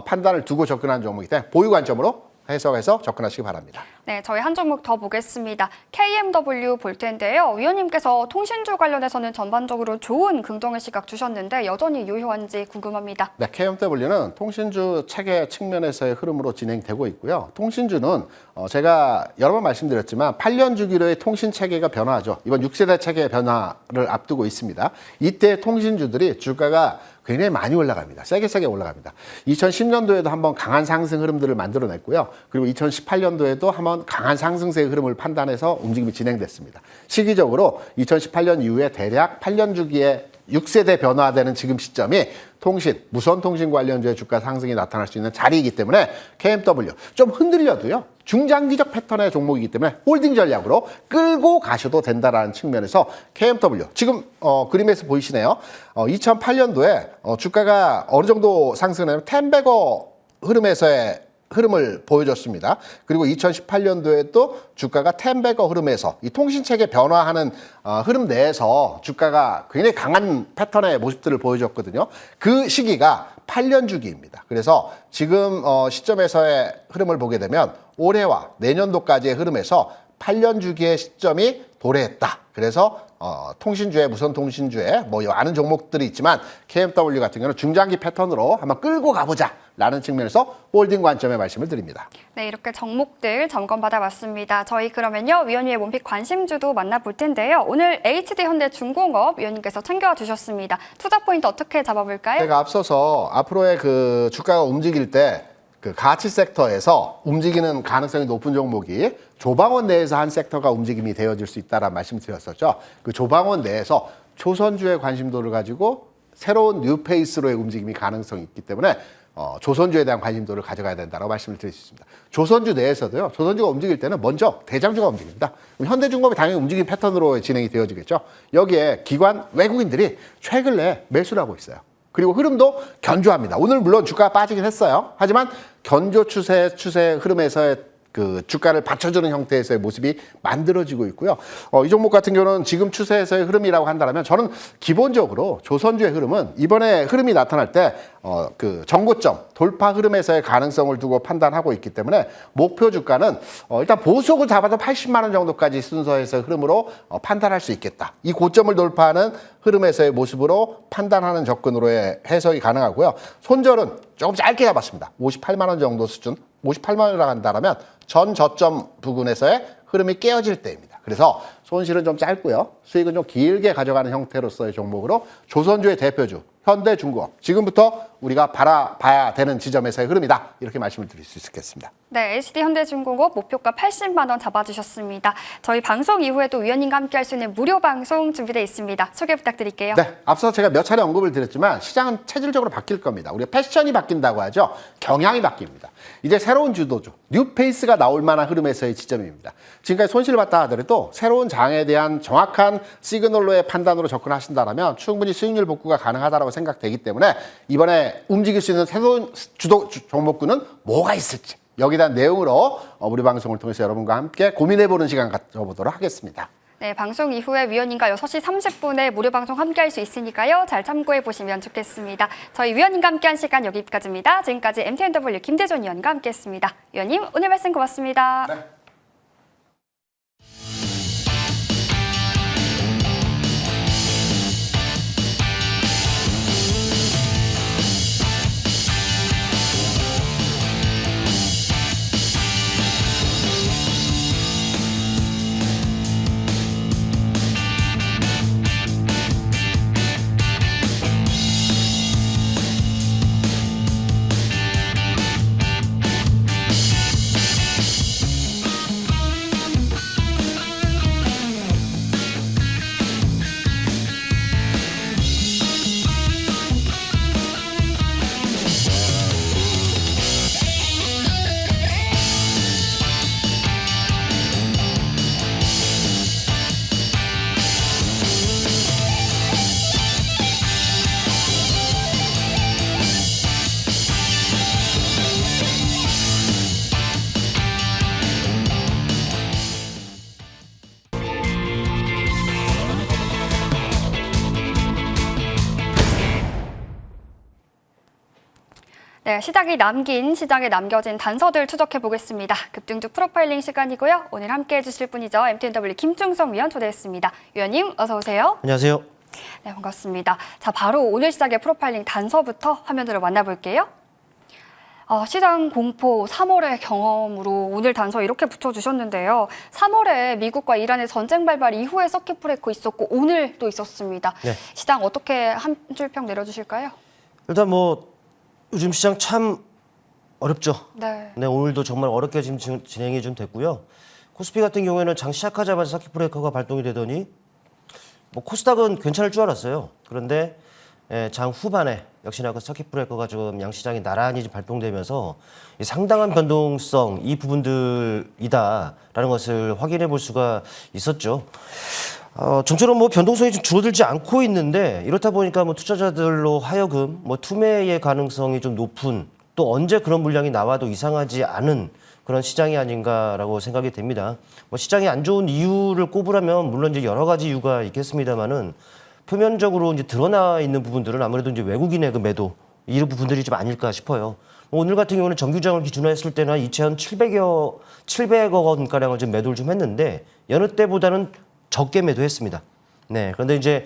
판단을 두고 접근한 종목이기 때문에 보유 관점으로 해석해서 접근하시기 바랍니다. 네, 저희 한 종목 더 보겠습니다. KMW 볼 텐데요. 위원님께서 통신주 관련해서는 전반적으로 좋은 긍정의 시각 주셨는데 여전히 유효한지 궁금합니다. 네, KMW는 통신주 체계 측면에서의 흐름으로 진행되고 있고요. 통신주는 제가 여러 번 말씀드렸지만 8년 주기로의 통신 체계가 변화하죠. 이번 6세대 체계의 변화를 앞두고 있습니다. 이때 통신주들이 주가가 굉장히 많이 올라갑니다. 세게 올라갑니다. 2010년도에도 한번 강한 상승 흐름들을 만들어냈고요. 그리고 2018년도에도 한번 강한 상승세의 흐름을 판단해서 움직임이 진행됐습니다. 시기적으로 2018년 이후에 대략 8년 주기에 6세대 변화되는 지금 시점이 통신, 무선통신 관련주의 주가 상승이 나타날 수 있는 자리이기 때문에 KMW 좀 흔들려도요. 중장기적 패턴의 종목이기 때문에 홀딩 전략으로 끌고 가셔도 된다라는 측면에서 KMW 지금 그림에서 보이시네요. 2008년도에 주가가 어느 정도 상승하면 10배거 흐름에서의 흐름을 보여줬습니다. 그리고 2018년도에 또 주가가 10배거 흐름에서 이 통신체계 변화하는 흐름 내에서 주가가 굉장히 강한 패턴의 모습들을 보여줬거든요. 그 시기가 8년 주기입니다. 그래서 지금 시점에서의 흐름을 보게 되면 올해와 내년도까지의 흐름에서 8년 주기의 시점이 도래했다. 그래서 통신주에 무선 통신주에 뭐 많은 종목들이 있지만 KMW 같은 경우는 중장기 패턴으로 한번 끌고 가보자 라는 측면에서 홀딩 관점의 말씀을 드립니다. 네, 이렇게 종목들 점검받아 봤습니다. 저희 그러면요 위원님의 원픽 관심주도 만나볼 텐데요. 오늘 HD현대중공업 위원님께서 챙겨와 주셨습니다. 투자 포인트 어떻게 잡아볼까요? 제가 앞서서 앞으로의 그 주가가 움직일 때 그 가치 섹터에서 움직이는 가능성이 높은 종목이 조방원 내에서 한 섹터가 움직임이 되어질 수 있다라는 말씀 드렸었죠. 그 조방원 내에서 조선주의 관심도를 가지고 새로운 뉴페이스로의 움직임이 가능성이 있기 때문에 조선주에 대한 관심도를 가져가야 된다고 말씀을 드릴 수 있습니다. 조선주 내에서도요. 조선주가 움직일 때는 먼저 대장주가 움직입니다. 현대중공업이 당연히 움직임 패턴으로 진행이 되어지겠죠. 여기에 기관 외국인들이 최근에 매수를 하고 있어요. 그리고 흐름도 견조합니다. 오늘 물론 주가가 빠지긴 했어요. 하지만 견조 추세 흐름에서의 그 주가를 받쳐주는 형태에서의 모습이 만들어지고 있고요. 이 종목 같은 경우는 지금 추세에서의 흐름이라고 한다면 저는 기본적으로 조선주의 흐름은 이번에 흐름이 나타날 때 그 정고점 돌파 흐름에서의 가능성을 두고 판단하고 있기 때문에 목표 주가는 일단 보수적으로 잡아도 80만 원 정도까지 순서에서의 흐름으로 판단할 수 있겠다. 이 고점을 돌파하는 흐름에서의 모습으로 판단하는 접근으로의 해석이 가능하고요. 손절은 조금 짧게 잡았습니다. 58만 원 정도 수준. 58만 원이라고 한다면 전 저점 부근에서의 흐름이 깨어질 때입니다. 그래서 손실은 좀 짧고요. 수익은 좀 길게 가져가는 형태로서의 종목으로 조선주의 대표주 현대중공업 지금부터 우리가 바라봐야 되는 지점에서의 흐름이다. 이렇게 말씀을 드릴 수 있겠습니다. 네, HD현대중공업 목표가 80만 원 잡아주셨습니다. 저희 방송 이후에도 위원님과 함께 할 수 있는 무료 방송 준비되어 있습니다. 소개 부탁드릴게요. 네, 앞서 제가 몇 차례 언급을 드렸지만 시장은 체질적으로 바뀔 겁니다. 우리가 패션이 바뀐다고 하죠. 경향이 바뀝니다. 이제 새로운 주도주, 뉴페이스가 나올 만한 흐름에서의 지점입니다. 지금까지 손실을 봤다 하더라도 새로운 장에 대한 정확한 시그널로의 판단으로 접근하신다면 충분히 수익률 복구가 가능하다고 생각되기 때문에 이번에 움직일 수 있는 새로운 주도 종목군은 뭐가 있을지 여기에 대한 내용으로 우리 방송을 통해서 여러분과 함께 고민해보는 시간 가져보도록 하겠습니다. 네, 방송 이후에 위원님과 6시 30분에 무료 방송 함께 할 수 있으니까요. 잘 참고해 보시면 좋겠습니다. 저희 위원님과 함께한 시간 여기까지입니다. 지금까지 MTNW 김대존 위원과 함께했습니다. 위원님, 오늘 말씀 고맙습니다. 네. 네, 시장에 남겨진 단서들 추적해 보겠습니다. 급등주 프로파일링 시간이고요. 오늘 함께해 주실 분이죠. MTNW 김충성 위원 초대했습니다. 위원님 어서 오세요. 안녕하세요. 네, 반갑습니다. 자, 바로 오늘 시작의 프로파일링 단서부터 화면으로 만나볼게요. 시장 공포 3월의 경험으로 오늘 단서 이렇게 붙여주셨는데요. 3월에 미국과 이란의 전쟁 발발 이후에 서킷 브레이커 있었고 오늘 또 있었습니다. 네. 시장 어떻게 한 줄 평 내려주실까요? 일단 요즘 시장 참 어렵죠. 네. 네, 오늘도 정말 어렵게 지금 진행이 좀 됐고요. 코스피 같은 경우에는 장 시작하자마자 서킷 브레이커가 발동이 되더니 코스닥은 괜찮을 줄 알았어요. 그런데 장 후반에 역시나 그 서킷 브레이커가 좀 양시장이 나란히 발동되면서 상당한 변동성 이 부분들이다라는 것을 확인해 볼 수가 있었죠. 좀처럼 변동성이 좀 줄어들지 않고 있는데 이렇다 보니까 투자자들로 하여금 투매의 가능성이 좀 높은 또 언제 그런 물량이 나와도 이상하지 않은 그런 시장이 아닌가라고 생각이 됩니다. 시장이 안 좋은 이유를 꼽으라면 물론 이제 여러 가지 이유가 있겠습니다만은 표면적으로 이제 드러나 있는 부분들은 아무래도 이제 외국인의 그 매도 이런 부분들이 좀 아닐까 싶어요. 오늘 같은 경우는 정규장을 기준으로 했을 때는 2,700억 원 가량을 좀 매도를 좀 했는데 여느 때보다는 적게 매도했습니다. 네, 그런데 이제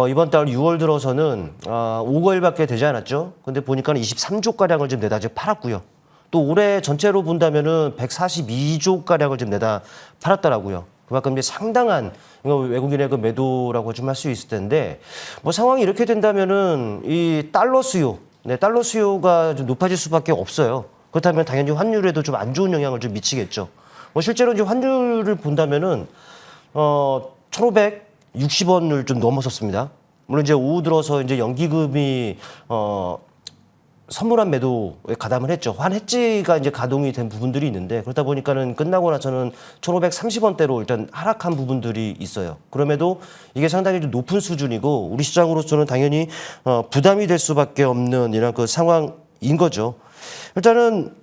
이번 달 6월 들어서는 5거일밖에 되지 않았죠. 근데 보니까 23조 가량을 좀 내다 팔았고요. 또 올해 전체로 본다면은 142조 가량을 좀 내다 팔았더라고요. 그만큼 이제 상당한 외국인의 그 매도라고 좀 할 수 있을 텐데 상황이 이렇게 된다면은 이 달러 수요, 달러 수요가 좀 높아질 수밖에 없어요. 그렇다면 당연히 환율에도 좀 안 좋은 영향을 좀 미치겠죠. 실제로 이제 환율을 본다면은 1,560원을 좀 넘어섰습니다. 물론 이제 오후 들어서 이제 연기금이 선물한 매도에 가담을 했죠. 환 해지가 이제 가동이 된 부분들이 있는데 그러다 보니까는 끝나고 나서는 1,530원대로 일단 하락한 부분들이 있어요. 그럼에도 이게 상당히 좀 높은 수준이고 우리 시장으로서는 당연히 부담이 될 수밖에 없는 이런 그 상황인 거죠. 일단은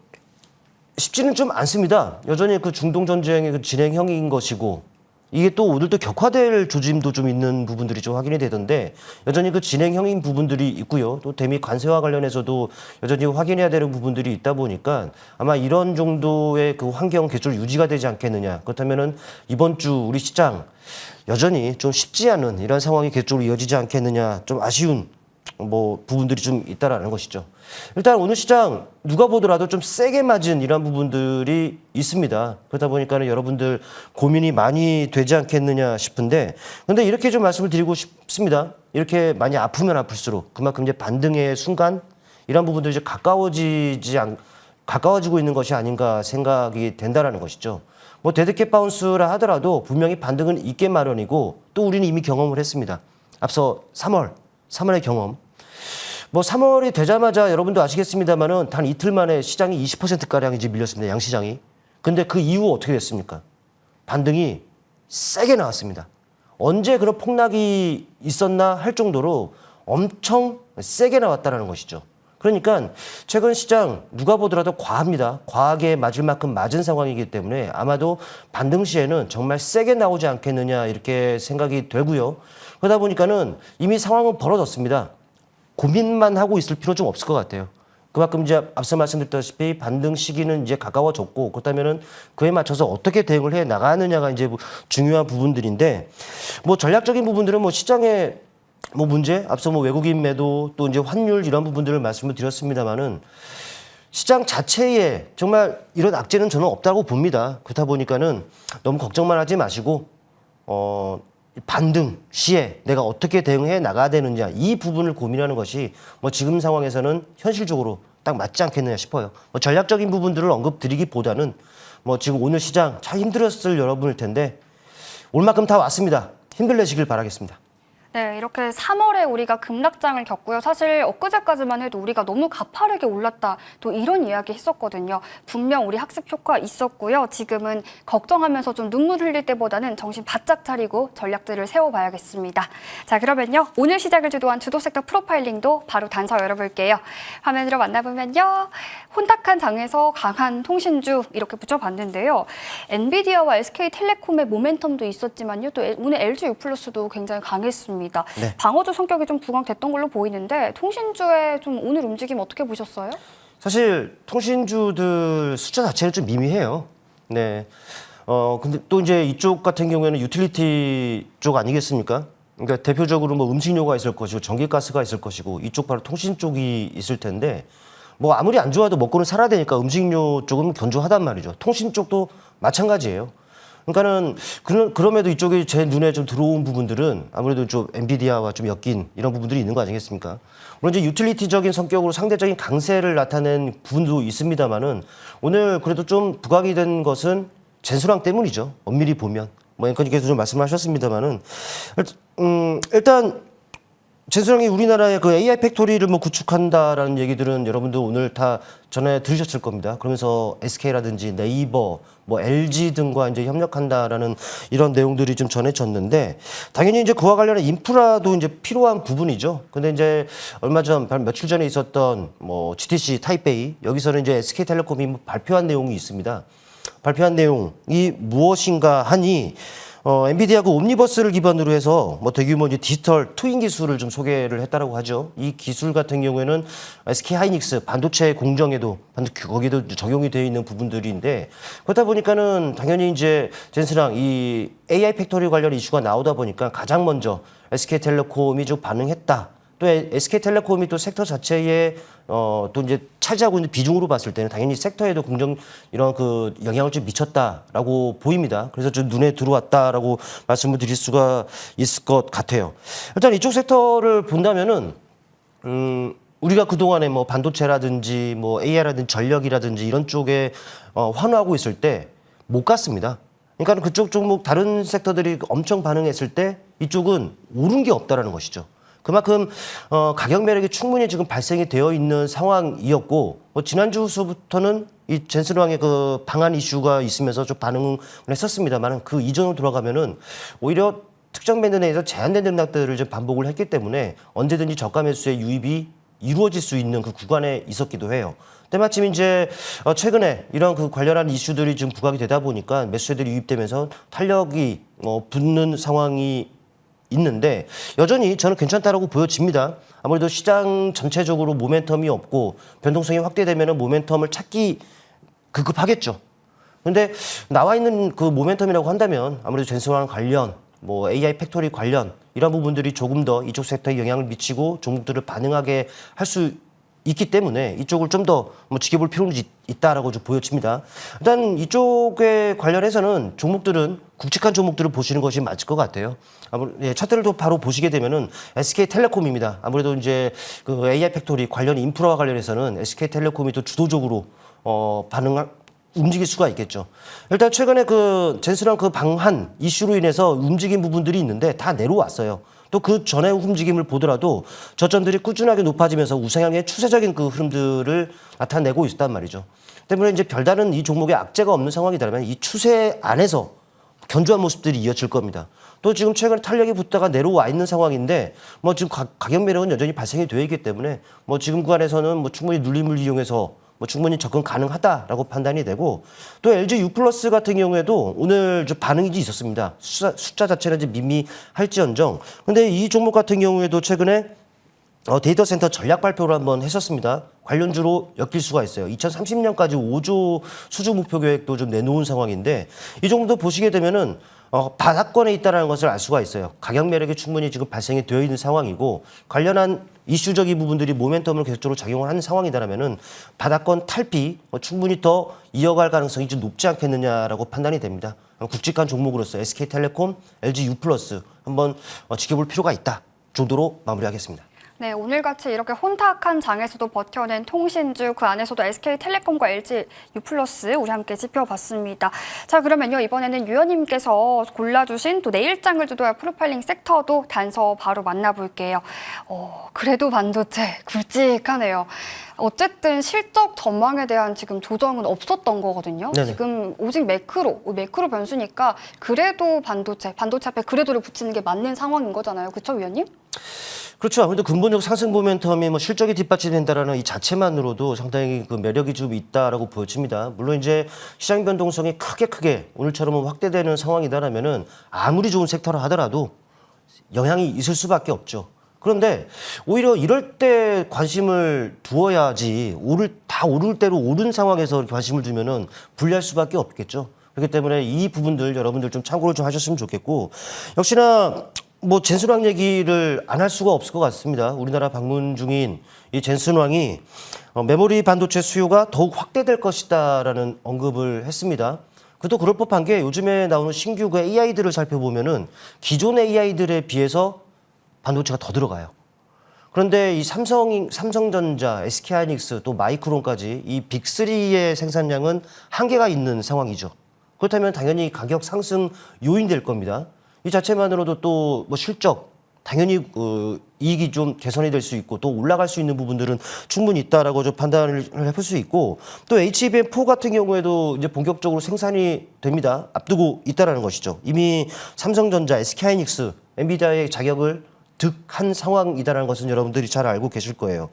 쉽지는 좀 않습니다. 여전히 그 중동 전쟁의 그 진행형인 것이고 이게 또 오늘 또 격화될 조짐도 좀 있는 부분들이 좀 확인이 되던데 여전히 그 진행형인 부분들이 있고요. 또 대미 관세와 관련해서도 여전히 확인해야 되는 부분들이 있다 보니까 아마 이런 정도의 그 환경 계속 유지가 되지 않겠느냐. 그렇다면은 이번 주 우리 시장 여전히 좀 쉽지 않은 이런 상황이 계속적으로 이어지지 않겠느냐. 좀 아쉬운 부분들이 좀 있다라는 것이죠. 일단 오늘 시장 누가 보더라도 좀 세게 맞은 이런 부분들이 있습니다. 그러다 보니까는 여러분들 고민이 많이 되지 않겠느냐 싶은데 근데 이렇게 좀 말씀을 드리고 싶습니다. 이렇게 많이 아프면 아플수록 그만큼 이제 반등의 순간 이런 부분들이 이제 가까워지고 있는 것이 아닌가 생각이 된다라는 것이죠. 데드캣 바운스라 하더라도 분명히 반등은 있게 마련이고 또 우리는 이미 경험을 했습니다. 앞서 3월의 경험. 3월이 되자마자 여러분도 아시겠습니다만은 단 이틀 만에 시장이 20%가량 이제 밀렸습니다. 양시장이. 근데 그 이후 어떻게 됐습니까? 반등이 세게 나왔습니다. 언제 그런 폭락이 있었나 할 정도로 엄청 세게 나왔다는 것이죠. 그러니까 최근 시장 누가 보더라도 과합니다. 과하게 맞을 만큼 맞은 상황이기 때문에 아마도 반등 시에는 정말 세게 나오지 않겠느냐 이렇게 생각이 되고요. 그러다 보니까는 이미 상황은 벌어졌습니다. 고민만 하고 있을 필요는 좀 없을 것 같아요. 그만큼 이제 앞서 말씀드렸다시피 반등 시기는 이제 가까워졌고 그렇다면은 그에 맞춰서 어떻게 대응을 해 나가느냐가 이제 중요한 부분들인데 전략적인 부분들은 시장의 문제 앞서 외국인 매도 또 이제 환율 이런 부분들을 말씀을 드렸습니다만은 시장 자체에 정말 이런 악재는 저는 없다고 봅니다. 그렇다 보니까는 너무 걱정만 하지 마시고 반등 시에 내가 어떻게 대응해 나가야 되느냐 이 부분을 고민하는 것이 지금 상황에서는 현실적으로 딱 맞지 않겠느냐 싶어요. 전략적인 부분들을 언급드리기보다는 지금 오늘 시장 참 힘들었을 여러분일 텐데 올 만큼 다 왔습니다. 힘들내시길 바라겠습니다. 네, 이렇게 3월에 우리가 급락장을 겪고요. 사실 엊그제까지만 해도 우리가 너무 가파르게 올랐다. 또 이런 이야기 했었거든요. 분명 우리 학습 효과 있었고요. 지금은 걱정하면서 좀 눈물 흘릴 때보다는 정신 바짝 차리고 전략들을 세워봐야겠습니다. 자, 그러면요. 오늘 시작을 주도한 주도 섹터 프로파일링도 바로 단서 열어볼게요. 화면으로 만나보면요. 혼탁한 장에서 강한 통신주 이렇게 붙여봤는데요. 엔비디아와 SK텔레콤의 모멘텀도 있었지만요. 또 오늘 LG유플러스도 굉장히 강했습니다. 네. 방어주 성격이 좀 부각됐던 걸로 보이는데 통신주의 좀 오늘 움직임 어떻게 보셨어요? 사실 통신주들 숫자 자체는 좀 미미해요. 네. 근데 또 이제 이쪽 같은 경우에는 유틸리티 쪽 아니겠습니까? 그러니까 대표적으로 뭐 음식료가 있을 것이고 전기가스가 있을 것이고 이쪽 바로 통신 쪽이 있을 텐데 뭐 아무리 안 좋아도 먹고는 살아야 되니까 음식료 쪽은 견조하단 말이죠. 통신 쪽도 마찬가지예요. 그러니까는 그럼에도 이쪽에 제 눈에 좀 들어온 부분들은 아무래도 좀 엔비디아와 좀 엮인 이런 부분들이 있는 거 아니겠습니까? 물론 이제 유틸리티적인 성격으로 상대적인 강세를 나타낸 부분도 있습니다만은 오늘 그래도 좀 부각이 된 것은 젠스랑 때문이죠. 엄밀히 보면 뭐 앵커님께서 좀 말씀하셨습니다만은 일단 젠스랑이 우리나라의 그 AI 팩토리를 뭐 구축한다라는 얘기들은 여러분들 오늘 다 전에 들으셨을 겁니다. 그러면서 SK라든지 네이버, 뭐 LG 등과 이제 협력한다라는 이런 내용들이 좀 전해졌는데 당연히 이제 그와 관련한 인프라도 이제 필요한 부분이죠. 근데 이제 얼마 전 며칠 전에 있었던 뭐 GTC 타이베이 여기서는 이제 SK텔레콤이 뭐 발표한 내용이 있습니다. 발표한 내용이 무엇인가 하니 엔비디아 그 옴니버스를 기반으로 해서 뭐 대규모 이제 디지털 트윈 기술을 좀 소개를 했다라고 하죠. 이 기술 같은 경우에는 SK 하이닉스 반도체 공정에도 거기도 적용이 되어 있는 부분들인데 그렇다 보니까는 당연히 이제 젠스랑 이 AI 팩토리 관련 이슈가 나오다 보니까 가장 먼저 SK텔레콤이 좀 반응했다. 또 SK텔레콤이 또 섹터 자체에 또 이제 차지하고 있는 비중으로 봤을 때는 당연히 섹터에도 긍정 이런 그 영향을 좀 미쳤다라고 보입니다. 그래서 좀 눈에 들어왔다라고 말씀을 드릴 수가 있을 것 같아요. 일단 이쪽 섹터를 본다면은 우리가 그동안에 뭐 반도체라든지 뭐 AI라든지 전력이라든지 이런 쪽에 환호하고 있을 때 못 갔습니다. 그러니까 그쪽 종목 다른 섹터들이 엄청 반응했을 때 이쪽은 오른 게 없다라는 것이죠. 그만큼 가격 매력이 충분히 지금 발생이 되어 있는 상황이었고 지난주부터는 이 젠스랑의 그 방한 이슈가 있으면서 좀 반응을 했었습니다만 그 이전으로 돌아가면은 오히려 특정 밴드 내에서 제한된 등락들을 좀 반복을 했기 때문에 언제든지 저가 매수의 유입이 이루어질 수 있는 그 구간에 있었기도 해요. 때마침 이제 최근에 이런 그 관련한 이슈들이 좀 부각이 되다 보니까 매수세들이 유입되면서 탄력이 붙는 상황이 있는데 여전히 저는 괜찮다라고 보여집니다. 아무래도 시장 전체적으로 모멘텀이 없고 변동성이 확대되면 모멘텀을 찾기 급급하겠죠. 그런데 나와 있는 그 모멘텀이라고 한다면 아무래도 젠스랑 관련, 뭐 AI 팩토리 관련 이런 부분들이 조금 더 이쪽 섹터에 영향을 미치고 종목들을 반응하게 할 수 있기 때문에 이쪽을 좀 더 뭐 지켜볼 필요는 있다라고 좀 보여집니다. 일단 이쪽에 관련해서는 종목들은 굵직한 종목들을 보시는 것이 맞을 것 같아요. 차트를 바로 보시게 되면은 SK텔레콤입니다. 아무래도 이제 그 AI 팩토리 관련 인프라와 관련해서는 SK텔레콤이 또 주도적으로 움직일 수가 있겠죠. 일단 최근에 그 젠스랑 그 방한 이슈로 인해서 움직인 부분들이 있는데 다 내려왔어요. 또 그 전에 움직임을 보더라도 저점들이 꾸준하게 높아지면서 우상향의 추세적인 그 흐름들을 나타내고 있단 말이죠. 때문에 이제 별다른 이 종목에 악재가 없는 상황이라면 이 추세 안에서 견조한 모습들이 이어질 겁니다. 또 지금 최근에 탄력이 붙다가 내려와 있는 상황인데 뭐 지금 가격 매력은 여전히 발생이 되어 있기 때문에 뭐 지금 구간에서는 뭐 충분히 눌림을 이용해서 뭐 충분히 접근 가능하다라고 판단이 되고 또 LG U+ 같은 경우에도 오늘 좀 반응이 있었습니다. 숫자 자체는 이제 미미할지언정. 근데 이 종목 같은 경우에도 최근에 데이터 센터 전략 발표를 한번 했었습니다. 관련주로 엮일 수가 있어요. 2030년까지 5조 수주 목표 계획도 좀 내놓은 상황인데 이 정도 보시게 되면은 바닥권에 있다는 것을 알 수가 있어요. 가격 매력이 충분히 지금 발생이 되어 있는 상황이고 관련한 이슈적인 부분들이 모멘텀을 계속적으로 작용을 하는 상황이다라면은 바닥권 탈피 충분히 더 이어갈 가능성이 좀 높지 않겠느냐라고 판단이 됩니다. 굵직한 종목으로서 SK텔레콤, LG U+ 한번 지켜볼 필요가 있다 정도로 마무리하겠습니다. 네, 오늘같이 이렇게 혼탁한 장에서도 버텨낸 통신주, 그 안에서도 SK텔레콤과 LG U+ 우리 함께 짚어봤습니다. 자, 그러면요, 이번에는 유연님께서 골라주신 또 내일장을 주도할 프로파일링 섹터도 단서 바로 만나볼게요. 그래도 반도체 굵직하네요. 어쨌든 실적 전망에 대한 지금 조정은 없었던 거거든요. 네네. 지금 오직 매크로 변수니까 그래도 반도체 앞에 그래도를 붙이는 게 맞는 상황인 거잖아요. 그렇죠, 위원님? 그렇죠. 아무래도 근본적 상승 모멘텀이 뭐 실적이 뒷받침된다라는 이 자체만으로도 상당히 그 매력이 좀 있다라고 보여집니다. 물론 이제 시장 변동성이 크게 오늘처럼 확대되는 상황이다라면은 아무리 좋은 섹터라 하더라도 영향이 있을 수밖에 없죠. 그런데 오히려 이럴 때 관심을 두어야지 다 오를 대로 오른 상황에서 관심을 두면은 불리할 수밖에 없겠죠. 그렇기 때문에 이 부분들 여러분들 좀 참고를 좀 하셨으면 좋겠고, 역시나 뭐 젠슨 왕 얘기를 안 할 수가 없을 것 같습니다. 우리나라 방문 중인 이 젠슨 왕이 메모리 반도체 수요가 더욱 확대될 것이다라는 언급을 했습니다. 그것도 그럴 법한 게 요즘에 나오는 신규 그 AI들을 살펴보면은 기존 AI들에 비해서 반도체가 더 들어가요. 그런데 이 삼성전자, SK하이닉스 또 마이크론까지 이 빅3의 생산량은 한계가 있는 상황이죠. 그렇다면 당연히 가격 상승 요인 될 겁니다. 이 자체만으로도 또 뭐 실적, 당연히 이익이 좀 개선이 될 수 있고 또 올라갈 수 있는 부분들은 충분히 있다라고 좀 판단을 해볼 수 있고, 또 HBM4 같은 경우에도 이제 본격적으로 생산이 됩니다. 앞두고 있다라는 것이죠. 이미 삼성전자, SK하이닉스, 엔비디아의 자격을 득한 상황이다라는 것은 여러분들이 잘 알고 계실 거예요.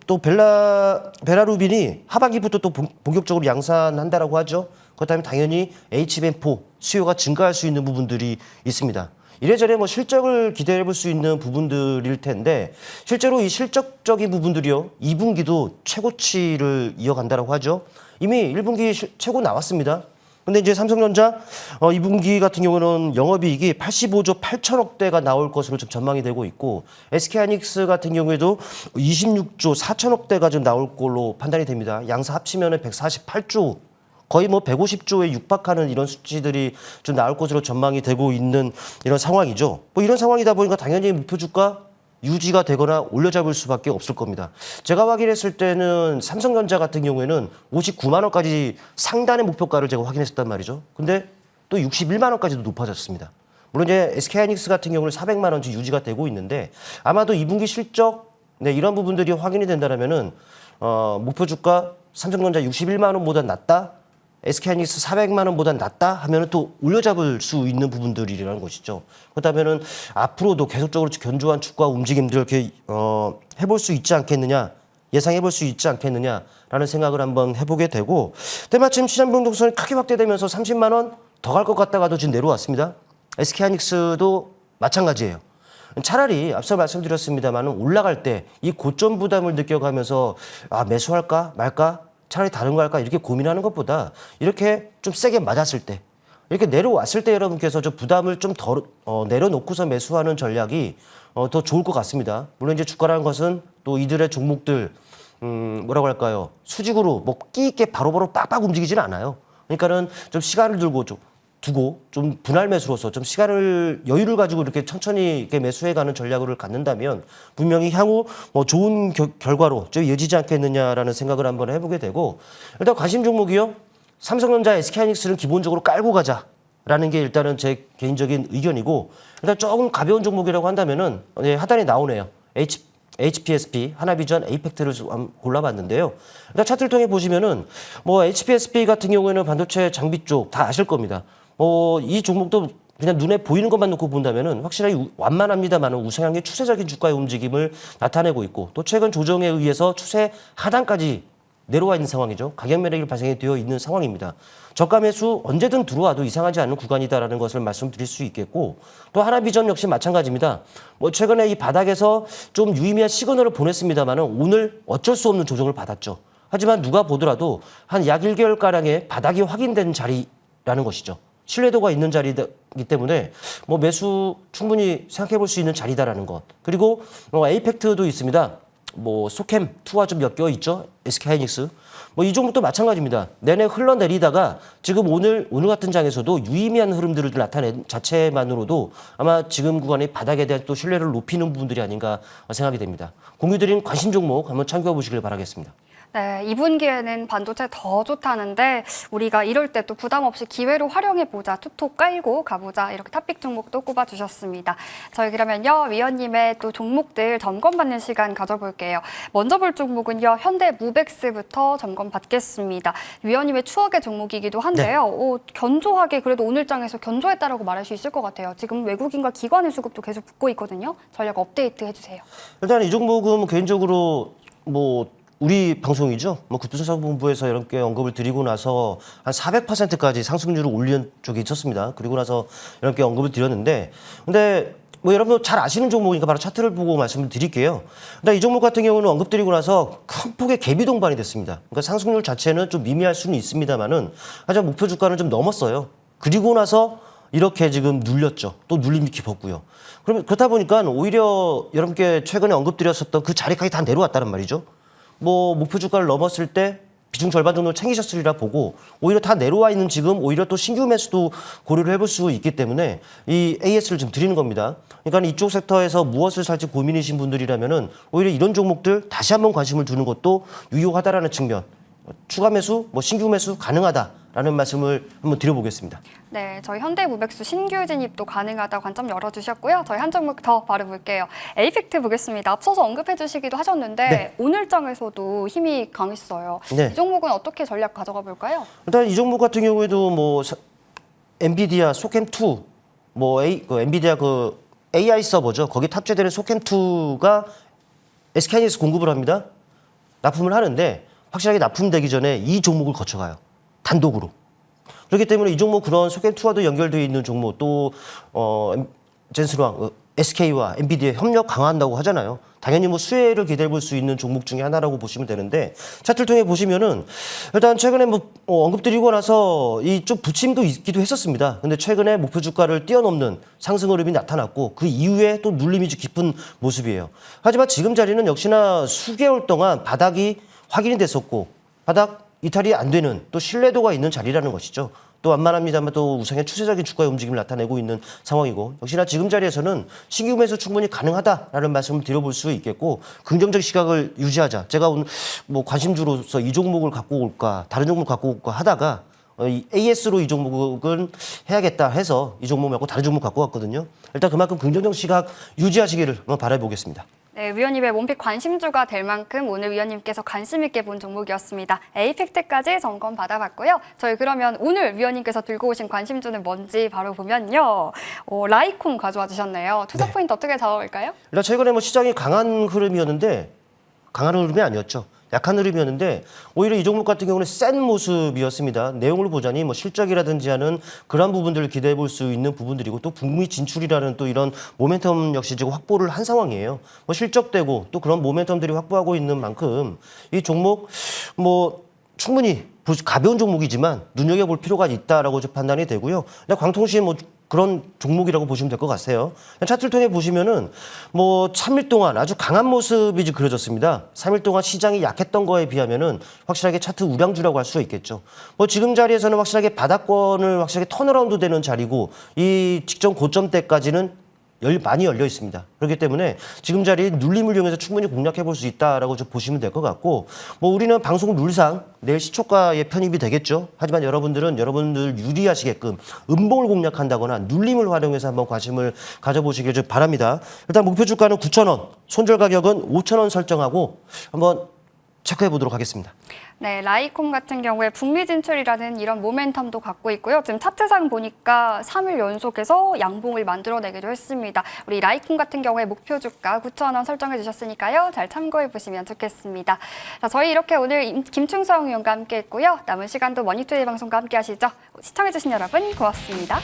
또 벨라루빈이 하반기부터 또 본격적으로 양산한다라고 하죠. 그렇다면 당연히 HBM4 수요가 증가할 수 있는 부분들이 있습니다. 이래저래 뭐 실적을 기대해 볼 수 있는 부분들일 텐데, 실제로 이 실적적인 부분들이요, 2분기도 최고치를 이어간다라고 하죠. 이미 1분기 최고 나왔습니다. 근데 이제 삼성전자 2분기 같은 경우는 영업이익이 85조 8천억 대가 나올 것으로 좀 전망이 되고 있고, SK하이닉스 같은 경우에도 26조 4천억 대가 좀 나올 걸로 판단이 됩니다. 양사 합치면은 148조, 거의 뭐 150조에 육박하는 이런 수치들이 좀 나올 것으로 전망이 되고 있는 이런 상황이죠. 뭐 이런 상황이다 보니까 당연히 목표 주가 유지가 되거나 올려잡을 수밖에 없을 겁니다. 제가 확인했을 때는 삼성전자 같은 경우에는 59만 원까지 상단의 목표가를 제가 확인했었단 말이죠. 근데 또 61만 원까지도 높아졌습니다. 물론 이제 SK하이닉스 같은 경우는 400만 원치 유지가 되고 있는데, 아마도 2분기 실적, 네, 이런 부분들이 확인이 된다면은 목표 주가 삼성전자 61만 원보다 낮다, SK하이닉스 400만 원보다 낮다 하면은 또 올려잡을 수 있는 부분들이라는 것이죠. 그렇다면은 앞으로도 계속적으로 견조한 주가 움직임들 이렇게 해볼 수 있지 않겠느냐, 예상해볼 수 있지 않겠느냐라는 생각을 한번 해보게 되고, 때마침 시장 변동성이 크게 확대되면서 30만 원 더 갈 것 같다가도 지금 내려왔습니다. SK하이닉스도 마찬가지예요. 차라리 앞서 말씀드렸습니다만 올라갈 때 이 고점 부담을 느껴가면서 매수할까 말까, 차라리 다른 거 할까 이렇게 고민하는 것보다 이렇게 좀 세게 맞았을 때, 이렇게 내려왔을 때 여러분께서 좀 부담을 좀 덜 내려놓고서 매수하는 전략이 더 좋을 것 같습니다. 물론 이제 주가라는 것은 또 이들의 종목들 뭐라고 할까요? 수직으로 뭐 끼 있게 바로바로 빡빡 움직이지는 않아요. 그러니까는 좀 시간을 두고 좀 분할 매수로서 좀 시간을 여유를 가지고 이렇게 천천히 이렇게 매수해가는 전략을 갖는다면 분명히 향후 뭐 좋은 결과로 좀 이어지지 않겠느냐라는 생각을 한번 해보게 되고, 일단 관심 종목이요, 삼성전자, SK하이닉스는 기본적으로 깔고 가자라는 게 일단은 제 개인적인 의견이고, 일단 조금 가벼운 종목이라고 한다면은 하단에 나오네요. HPSP, 하나비전, 에이펙트를 골라봤는데요. 일단 차트를 통해 보시면은 뭐 HPSP 같은 경우에는 반도체 장비 쪽 다 아실 겁니다. 이 종목도 그냥 눈에 보이는 것만 놓고 본다면은 확실하게 완만합니다만 우상향의 추세적인 주가의 움직임을 나타내고 있고, 또 최근 조정에 의해서 추세 하단까지 내려와 있는 상황이죠. 가격 매력이 발생이 되어 있는 상황입니다. 저가 매수 언제든 들어와도 이상하지 않은 구간이다라는 것을 말씀드릴 수 있겠고, 또 하나비전 역시 마찬가지입니다. 뭐 최근에 이 바닥에서 좀 유의미한 시그널을 보냈습니다만 오늘 어쩔 수 없는 조정을 받았죠. 하지만 누가 보더라도 한 약 1개월가량의 바닥이 확인된 자리라는 것이죠. 신뢰도가 있는 자리이기 때문에 뭐 매수 충분히 생각해 볼 수 있는 자리다라는 것. 그리고 에이펙트도 있습니다. 뭐 소캠2와 좀 엮여 있죠. SK하이닉스. 뭐 이 종목도 마찬가지입니다. 내내 흘러내리다가 지금 오늘 같은 장에서도 유의미한 흐름들을 나타낸 자체만으로도 아마 지금 구간의 바닥에 대한 또 신뢰를 높이는 부분들이 아닌가 생각이 됩니다. 공유드린 관심 종목 한번 참고해 보시길 바라겠습니다. 네, 2분기에는 반도체 더 좋다는데 우리가 이럴 때 또 부담 없이 기회로 활용해보자, 투톱 깔고 가보자, 이렇게 탑픽 종목도 꼽아주셨습니다. 저희 그러면요, 위원님의 또 종목들 점검받는 시간 가져볼게요. 먼저 볼 종목은요, 현대무벡스부터 점검받겠습니다. 위원님의 추억의 종목이기도 한데요. 견조하게 그래도 오늘 장에서 견조했다라고 말할 수 있을 것 같아요. 지금 외국인과 기관의 수급도 계속 붙고 있거든요. 전략 업데이트 해주세요. 일단 이 종목은 개인적으로 우리 방송이죠. 국부조사본부에서 이렇게 언급을 드리고 나서 한 400%까지 상승률을 올린 적이 있었습니다. 그리고 나서 이렇게 언급을 드렸는데, 근데 뭐 여러분 잘 아시는 종목이니까 바로 차트를 보고 말씀을 드릴게요. 일단 이 종목 같은 경우는 언급드리고 나서 큰 폭의 갭이 동반이 됐습니다. 그러니까 상승률 자체는 좀 미미할 수는 있습니다만은 하지만 목표 주가는 좀 넘었어요. 그리고 나서 이렇게 지금 눌렸죠. 또 눌림이 깊었고요. 그러면 그렇다 보니까 오히려 여러분께 최근에 언급드렸었던 그 자리까지 다 내려왔다는 말이죠. 뭐 목표 주가를 넘었을 때 비중 절반 정도를 챙기셨으리라 보고 오히려 다 내려와 있는 지금 오히려 또 신규 매수도 고려를 해볼 수 있기 때문에 이 AS를 좀 드리는 겁니다. 그러니까 이쪽 섹터에서 무엇을 살지 고민이신 분들이라면은 오히려 이런 종목들 다시 한번 관심을 두는 것도 유효하다라는 측면. 추가 매수, 뭐 신규 매수 가능하다라는 말씀을 한번 드려보겠습니다. 네, 저희 현대무백수 신규 진입도 가능하다 관점 열어주셨고요. 저희 한 종목 더 바로 볼게요. 에이펙트 보겠습니다. 앞서서 언급해 주시기도 하셨는데 네. 오늘 장에서도 힘이 강했어요. 네. 이 종목은 어떻게 전략 가져가 볼까요? 일단 이 종목 같은 경우에도 뭐 엔비디아 소캠2 뭐 엔비디아 그 AI 서버죠. 거기 탑재되는 소캠2가 SK하이닉스 공급을 합니다. 납품을 하는데 확실하게 납품되기 전에 이 종목을 거쳐가요. 단독으로. 그렇기 때문에 이 종목 그런 소켓2와도 연결되어 있는 종목 또 젠스루왕 SK와 엔비디아 협력 강화한다고 하잖아요. 당연히 뭐 수혜를 기대해 볼 수 있는 종목 중에 하나라고 보시면 되는데 차트를 통해 보시면은 일단 최근에 뭐 언급드리고 나서 이 좀 부침도 있기도 했었습니다. 근데 최근에 목표 주가를 뛰어넘는 상승 흐름이 나타났고 그 이후에 또 눌림이 깊은 모습이에요. 하지만 지금 자리는 역시나 수개월 동안 바닥이 확인이 됐었고 바닥 이탈이 안 되는 또 신뢰도가 있는 자리라는 것이죠. 또 완만합니다만 또 우상의 추세적인 주가의 움직임을 나타내고 있는 상황이고 역시나 지금 자리에서는 신규 매수 충분히 가능하다라는 말씀을 드려볼 수 있겠고 긍정적 시각을 유지하자. 제가 오늘 뭐 관심주로서 이 종목을 갖고 올까 다른 종목을 갖고 올까 하다가 이 AS로 이 종목은 해야겠다 해서 이 종목 말고 다른 종목 갖고 왔거든요. 일단 그만큼 긍정적 시각 유지하시기를 한번 바라보겠습니다. 네, 위원님의 몸픽 관심주가 될 만큼 오늘 위원님께서 관심 있게 본 종목이었습니다. 에이펙트까지 점검 받아봤고요. 저희 그러면 오늘 위원님께서 들고 오신 관심주는 뭔지 바로 보면요. 라이콤 가져와 주셨네요. 투자 네. 포인트 어떻게 잡아볼까요? 일단 최근에 뭐 시장이 강한 흐름이었는데 강한 흐름이 아니었죠. 약한 흐름이었는데 오히려 이 종목 같은 경우는 센 모습이었습니다. 내용을 보자니 뭐 실적이라든지 하는 그런 부분들을 기대해 볼 수 있는 부분들이고 또 북미 진출이라는 또 이런 모멘텀 역시 지금 확보를 한 상황이에요. 뭐 실적되고 또 그런 모멘텀들이 확보하고 있는 만큼 이 종목 뭐 충분히 가벼운 종목이지만 눈여겨볼 필요가 있다라고 판단이 되고요. 광통시 뭐 그런 종목이라고 보시면 될 것 같아요. 차트를 통해 보시면은 뭐 3일 동안 아주 강한 모습이 그려졌습니다. 3일 동안 시장이 약했던 거에 비하면은 확실하게 차트 우량주라고 할 수 있겠죠. 뭐 지금 자리에서는 확실하게 바닥권을 확실하게 턴어라운드 되는 자리고 이 직전 고점 때까지는 많이 열려 있습니다. 그렇기 때문에 지금 자리 눌림을 이용해서 충분히 공략해 볼 수 있다라고 좀 보시면 될 것 같고 뭐 우리는 방송 룰상 내일 시초가에 편입이 되겠죠. 하지만 여러분들은 여러분들 유리하시게끔 음봉을 공략한다거나 눌림을 활용해서 한번 관심을 가져보시길 좀 바랍니다. 일단 목표 주가는 9,000원, 손절 가격은 5,000원 설정하고 한번 체크해 보도록 하겠습니다. 네, 라이콤 같은 경우에 북미 진출이라는 이런 모멘텀도 갖고 있고요. 지금 차트상 보니까 3일 연속해서 양봉을 만들어내기도 했습니다. 우리 라이콤 같은 경우에 목표 주가 9,000원 설정해 주셨으니까요. 잘 참고해 보시면 좋겠습니다. 자, 저희 이렇게 오늘 김충성 의원과 함께 했고요. 남은 시간도 머니투데이 방송과 함께 하시죠. 시청해 주신 여러분 고맙습니다.